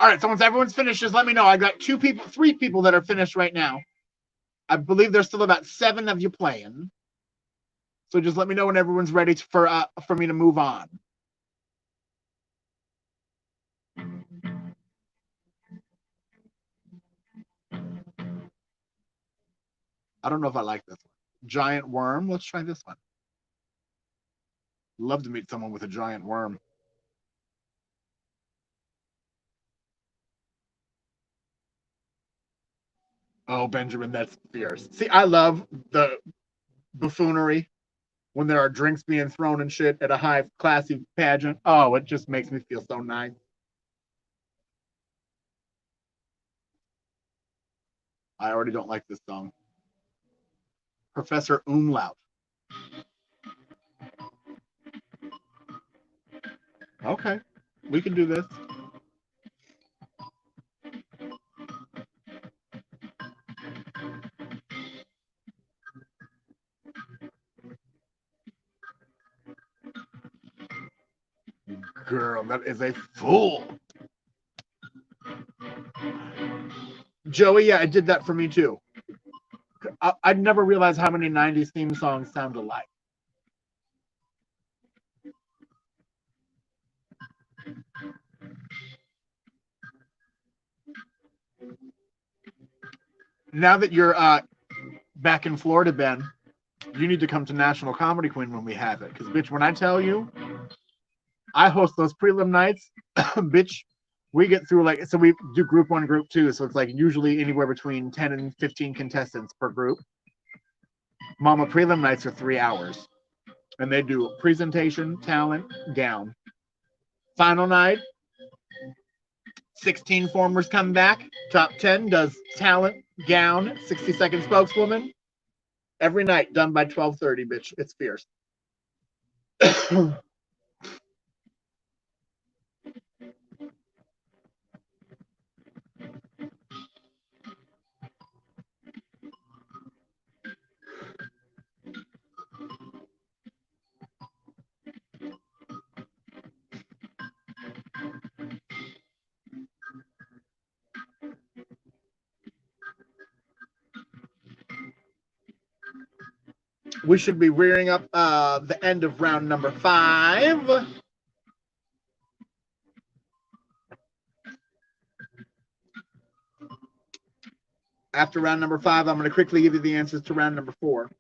All right, so once everyone's finished, just let me know. I got three people that are finished right now. I believe there's still about 7 of you playing. So just let me know when everyone's ready for me to move on. I don't know if I like this one. Giant worm. Let's try this one. Love to meet someone with a giant worm. Oh, Benjamin, that's fierce. See, I love the buffoonery when there are drinks being thrown and shit at a high classy pageant. Oh, it just makes me feel so nice. I already don't like this song. Professor Umlaut. Okay, we can do this. Girl, that is a fool. Joey, yeah, it did that for me too. I'd never realized how many 90s theme songs sound alike. Now that you're back in Florida, Ben, you need to come to National Comedy Queen when we have it. Because, bitch, when I tell you, I host those prelim nights, bitch, we get through so we do group 1, group 2. So it's like usually anywhere between 10 and 15 contestants per group. Mama prelim nights are 3 hours. And they do presentation, talent, gown. Final night, 16 formers come back. Top 10 does talent, gown, 60-second spokeswoman. Every night done by 12:30, bitch. It's fierce. We should be rearing up the end of round number 5. After round number 5, I'm going to quickly give you the answers to round number 4.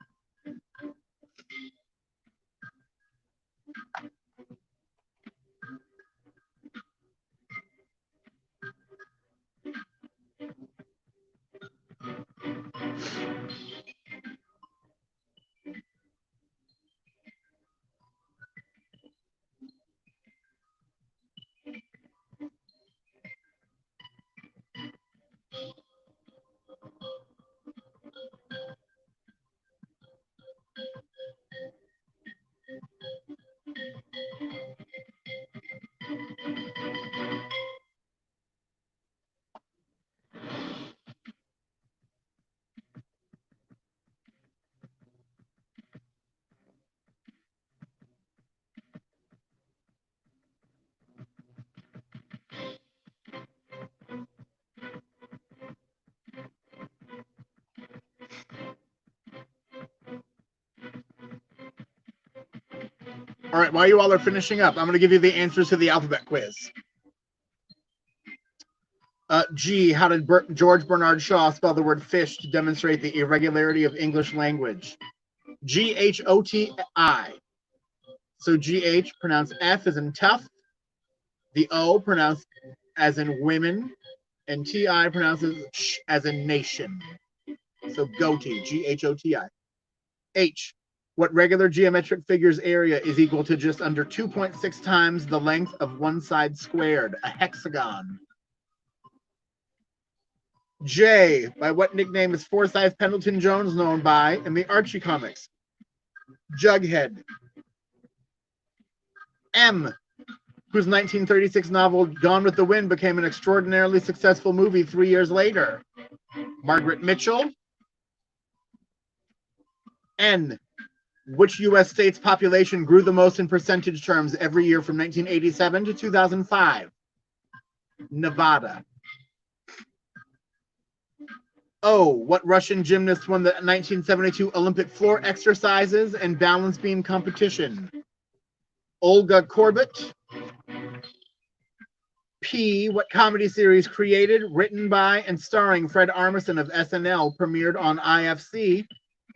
All right, while you all are finishing up, I'm going to give you the answers to the alphabet quiz. G, how did George Bernard Shaw spell the word fish to demonstrate the irregularity of English language? G-H-O-T-I. So G-H pronounced F as in tough, the O pronounced as in women, and T-I pronounces sh as in nation. So goatee, G-H-O-T-I. H, what regular geometric figure's area is equal to just under 2.6 times the length of one side squared, a hexagon? J, by what nickname is Forsyth Pendleton Jones known by in the Archie comics? Jughead. M, whose 1936 novel Gone with the Wind became an extraordinarily successful movie 3 years later? Margaret Mitchell. N, which U.S. state's population grew the most in percentage terms every year from 1987 to 2005? Nevada. O, what Russian gymnast won the 1972 Olympic floor exercises and balance beam competition? Olga Korbut. P, what comedy series created, written by, and starring Fred Armisen of SNL premiered on IFC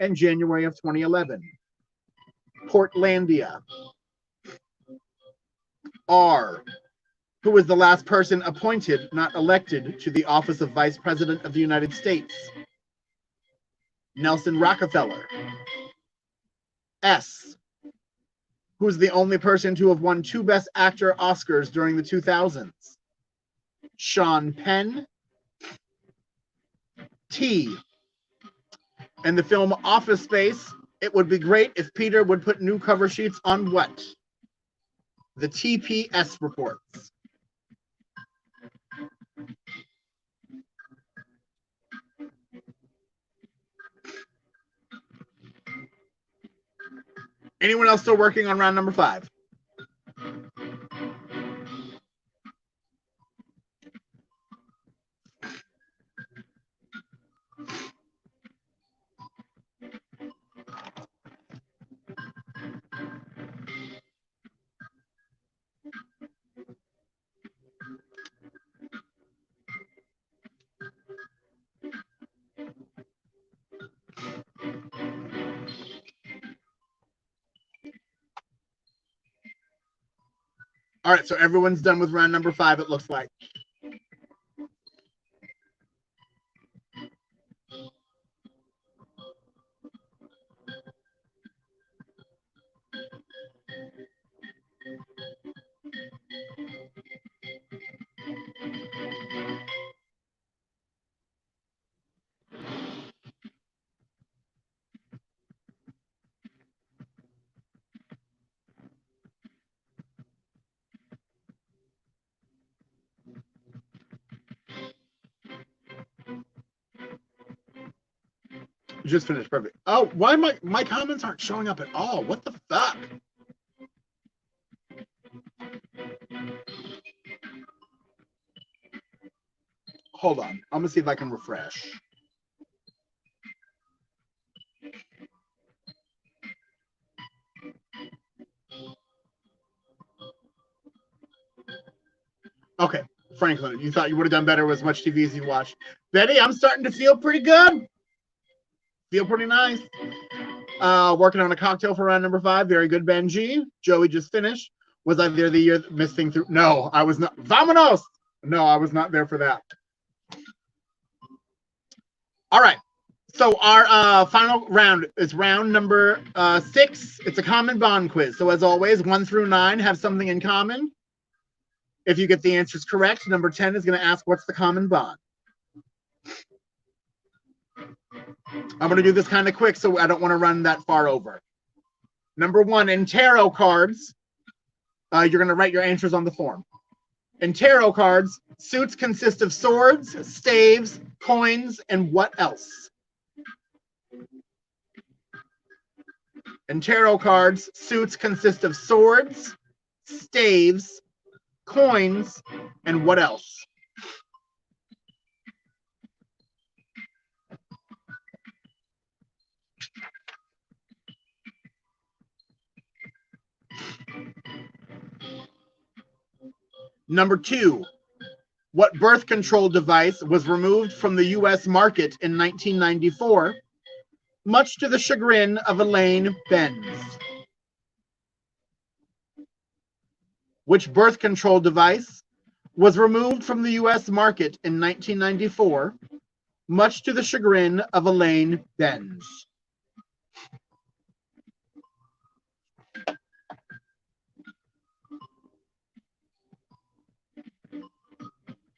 in January of 2011? Portlandia. R, who was the last person appointed, not elected, to the office of Vice President of the United States? Nelson Rockefeller. S, who's the only person to have won 2 Best Actor Oscars during the 2000s? Sean Penn. T, in the film Office Space, it would be great if Peter would put new cover sheets on what? The TPS reports. Anyone else still working on round number 5? All right, so everyone's done with round number 5, it looks like. Just finished, perfect. Oh, why my comments aren't showing up at all? What the fuck? Hold on, I'm gonna see if I can refresh. Okay, Franklin, you thought you would have done better with as much TV as you watched. Betty, I'm starting to feel pretty good. Feel pretty nice. Working on a cocktail for round number 5. Very good, Benji. Joey just finished. Was I there the year missing through? No, I was not. Vamonos! No, I was not there for that. All right. So our final round is round number 6. It's a common bond quiz. So as always, 1 through 9 have something in common. If you get the answers correct, number 10 is going to ask, what's the common bond? I'm going to do this kind of quick, so I don't want to run that far over. Number 1, in tarot cards, you're going to write your answers on the form. In tarot cards, suits consist of swords, staves, coins, and what else? In tarot cards, suits consist of swords, staves, coins, and what else? Number 2, what birth control device was removed from the U.S. market in 1994, much to the chagrin of Elaine Benz? Which birth control device was removed from the U.S. market in 1994, much to the chagrin of Elaine Benz?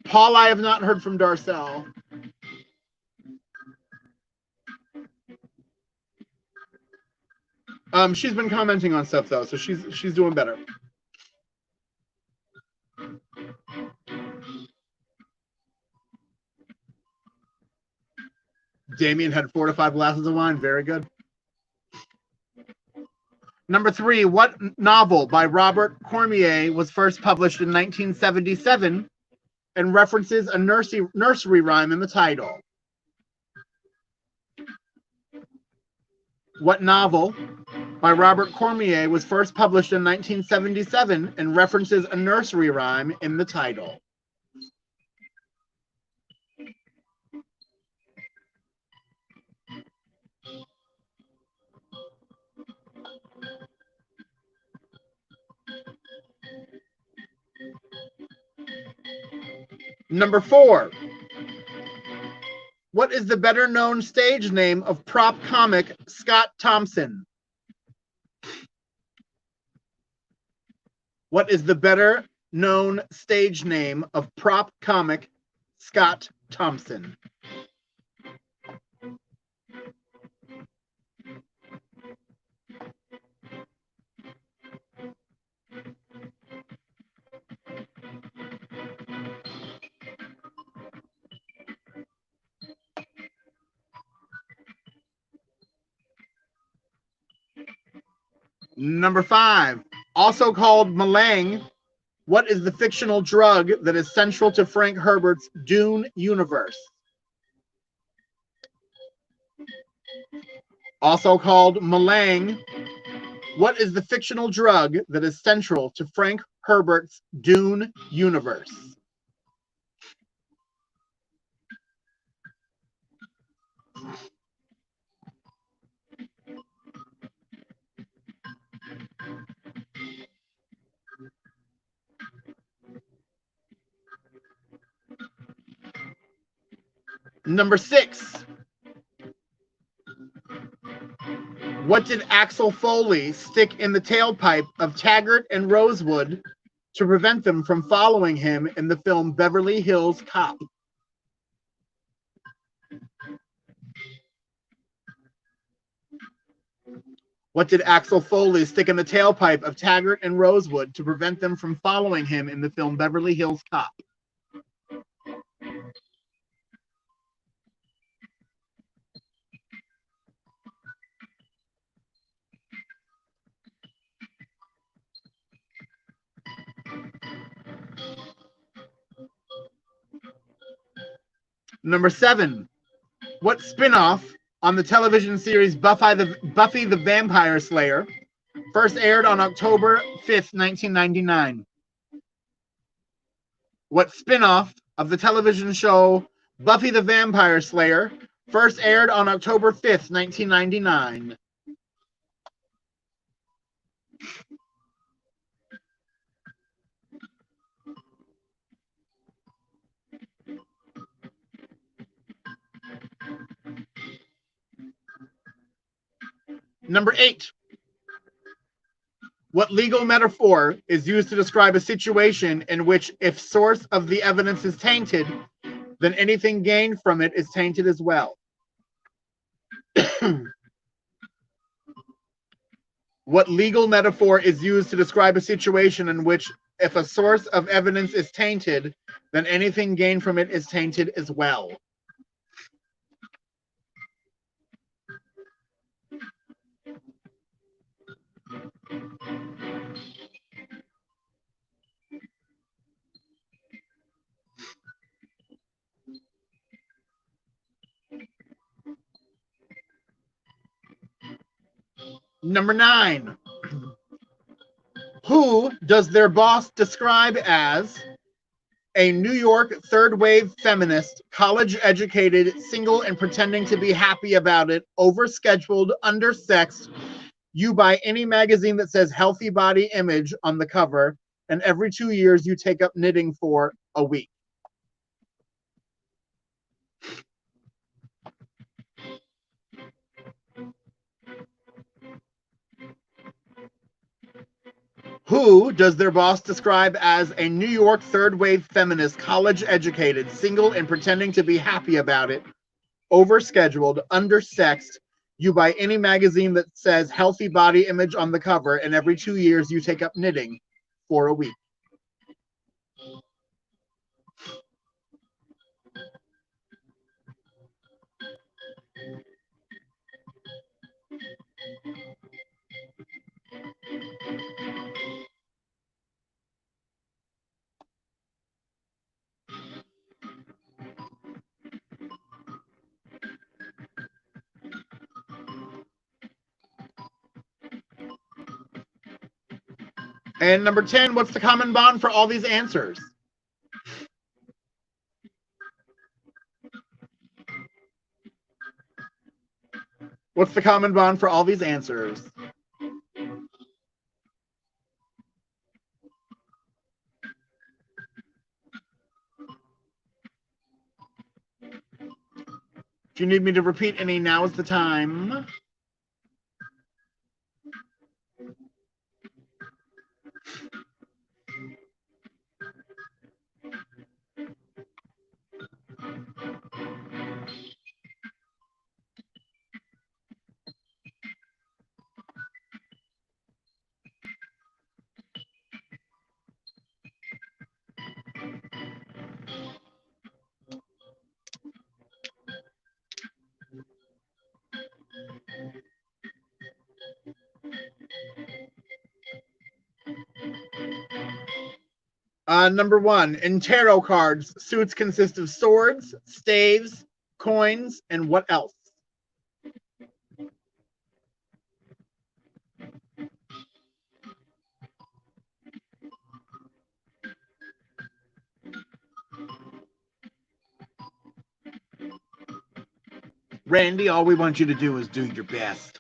Paul, I have not heard from Darcel. She's been commenting on stuff though, so she's doing better. Damien had 4 to 5 glasses of wine. Very good. Number 3, what novel by Robert Cormier was first published in 1977 and references a nursery rhyme in the title? What novel by Robert Cormier was first published in 1977 and references a nursery rhyme in the title? Number 4, what is the better known stage name of prop comic Scott Thompson? What is the better known stage name of prop comic Scott Thompson? Number 5, also called Malang, what is the fictional drug that is central to Frank Herbert's Dune universe? Also called Malang, what is the fictional drug that is central to Frank Herbert's Dune universe? Number 6, what did Axel Foley stick in the tailpipe of Taggart and Rosewood to prevent them from following him in the film Beverly Hills Cop? What did Axel Foley stick in the tailpipe of Taggart and Rosewood to prevent them from following him in the film Beverly Hills Cop? Number 7, what spin-off on the television series Buffy the Vampire Slayer first aired on October 5th, 1999? What spin-off of the television show Buffy the Vampire Slayer first aired on October 5th, 1999? Number 8. What legal metaphor is used to describe a situation in which, if source of the evidence is tainted, then anything gained from it is tainted as well? What legal metaphor is used to describe a situation in which, if a source of evidence is tainted, then anything gained from it is tainted as well? Number 9. Who does their boss describe as a New York third wave feminist, college educated, single, and pretending to be happy about it, overscheduled, undersexed? You buy any magazine that says healthy body image on the cover, and every 2 years you take up knitting for a week. Who does their boss describe as a New York third wave feminist, college educated, single, and pretending to be happy about it, overscheduled, undersexed? You buy any magazine that says healthy body image on the cover, and every 2 years you take up knitting for a week. And number 10, what's the common bond for all these answers? What's the common bond for all these answers? If you need me to repeat any, now is the time. Number 1, in tarot cards, suits consist of swords, staves, coins, and what else? Randy, all we want you to do is do your best.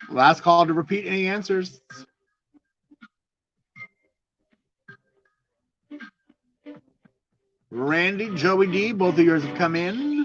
Last call to repeat any answers. Randy, Joey D, both of yours have come in.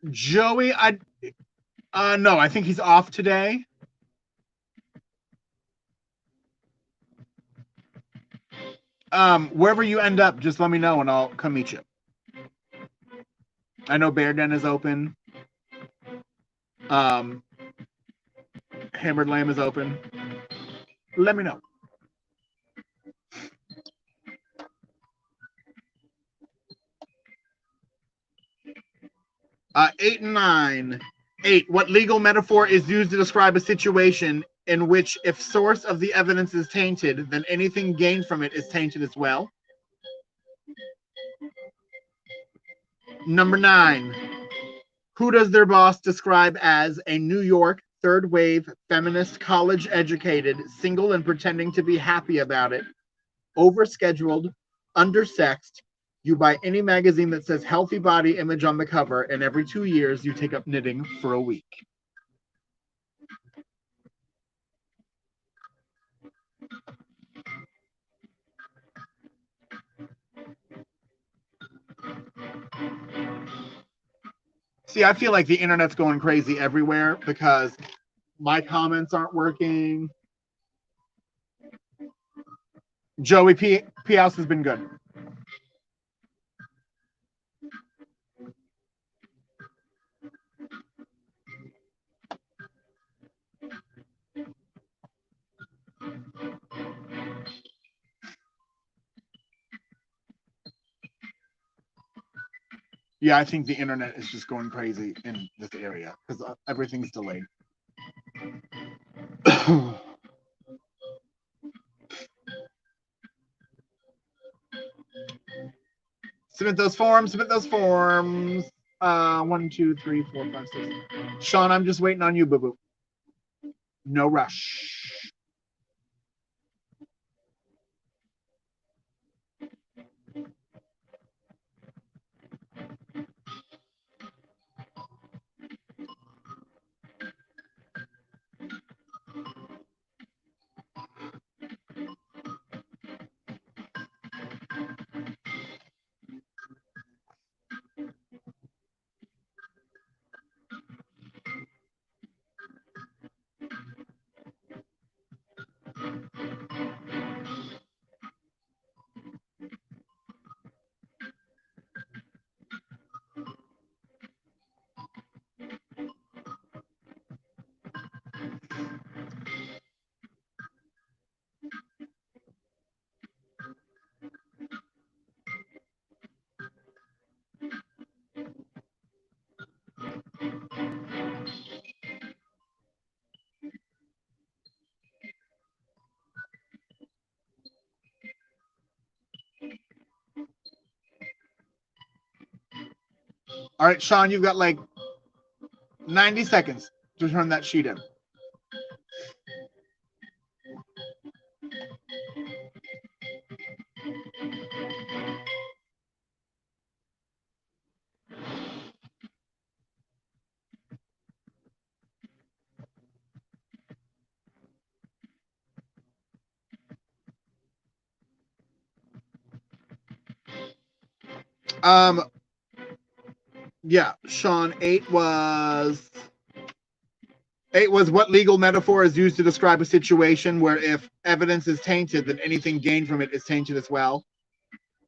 Joey, No, I think he's off today. Wherever you end up, just let me know and I'll come meet you. I know Bear Den is open. Hammered Lamb is open. Let me know. Eight and nine. 8. What legal metaphor is used to describe a situation in which, if source of the evidence is tainted, then anything gained from it is tainted as well? Number 9. Who does their boss describe as a New York third wave feminist, college educated, single and pretending to be happy about it, overscheduled, undersexed? You buy any magazine that says healthy body image on the cover, and every 2 years you take up knitting for a week. See, I feel like the internet's going crazy everywhere because my comments aren't working. Joey P. House has been good. Yeah, I think the internet is just going crazy in this area because everything's delayed. Submit those forms. Submit those forms. 1, 2, 3, 4, 5, 6. Sean, I'm just waiting on you, boo boo. No rush. All right, Sean, you've got like 90 seconds to turn that sheet in. Yeah, Sean, 8 was what legal metaphor is used to describe a situation where if evidence is tainted, then anything gained from it is tainted as well.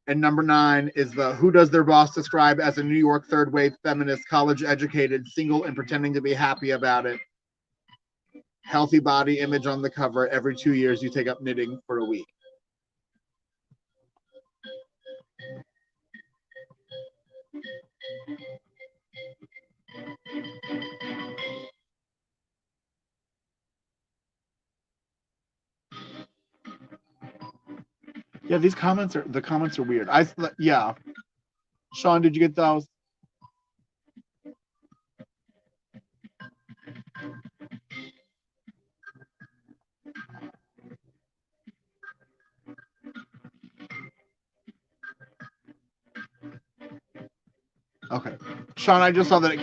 And number 9 is the who does their boss describe as a New York third wave feminist, college educated, single and pretending to be happy about it. Healthy body image on the cover. Every 2 years you take up knitting for a week. Yeah, the comments are weird. Yeah. Sean, did you get those? Okay. Sean, I just saw that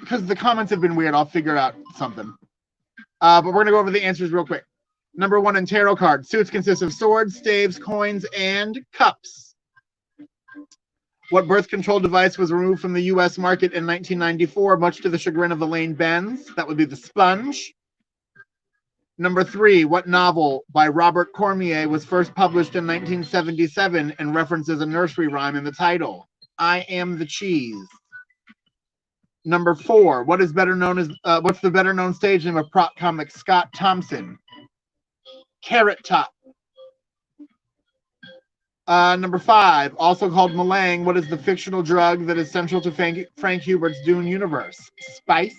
because the comments have been weird, I'll figure out something. But we're going to go over the answers real quick. Number 1 in tarot card. Suits consist of swords, staves, coins, and cups. What birth control device was removed from the U.S. market in 1994, much to the chagrin of Elaine Benz? That would be the sponge. Number 3, what novel by Robert Cormier was first published in 1977 and references a nursery rhyme in the title? I Am the Cheese. Number 4, what is better known as what's the better known stage name of prop comic Scott Thompson? Carrot Top. Number 5, also called Malang, what is the fictional drug that is central to Frank Hubert's Dune universe? Spice.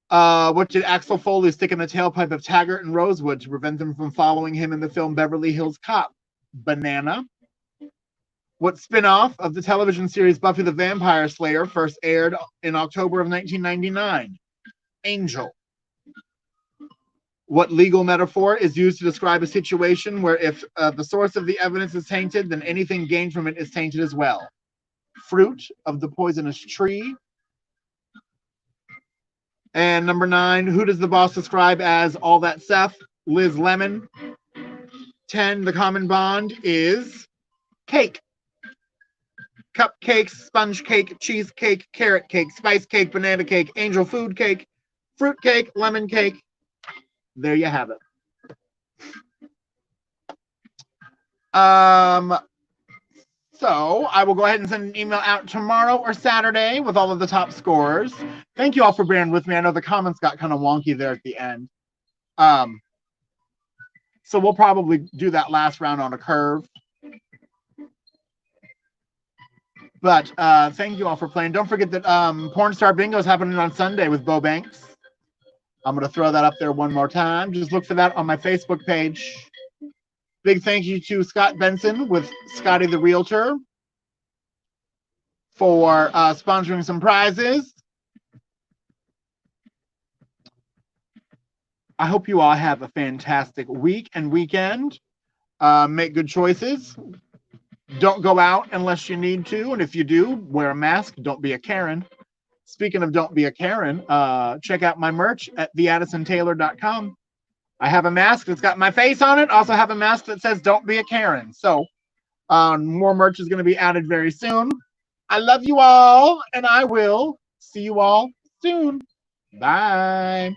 What did Axel Foley stick in the tailpipe of Taggart and Rosewood to prevent them from following him in the film Beverly Hills Cop? Banana. What spin-off of the television series Buffy the Vampire Slayer first aired in October of 1999? Angel. What legal metaphor is used to describe a situation where if the source of the evidence is tainted, then anything gained from it is tainted as well? Fruit of the poisonous tree. And number 9, who does the boss describe as all that Seth? Liz Lemon. 10, the common bond is cake. Cupcake, sponge cake, cheesecake, carrot cake, spice cake, banana cake, angel food cake, fruit cake, lemon cake. There you have it. So I will go ahead and send an email out tomorrow or Saturday with all of the top scores. Thank you all for bearing with me. I know the comments got kind of wonky there at the end. So we'll probably do that last round on a curve. But thank you all for playing. Don't forget that Porn Star Bingo is happening on Sunday with Bo Banks. I'm going to throw that up there one more time. Just look for that on my Facebook page. Big thank you to Scott Benson with Scotty the Realtor for sponsoring some prizes. I hope you all have a fantastic week and weekend. Make good choices. Don't go out unless you need to. And if you do, wear a mask. Don't be a Karen. Speaking of don't be a Karen, check out my merch at theaddisontaylor.com. I have a mask that's got my face on it. Also have a mask that says don't be a Karen. So more merch is going to be added very soon. I love you all, and I will see you all soon. Bye.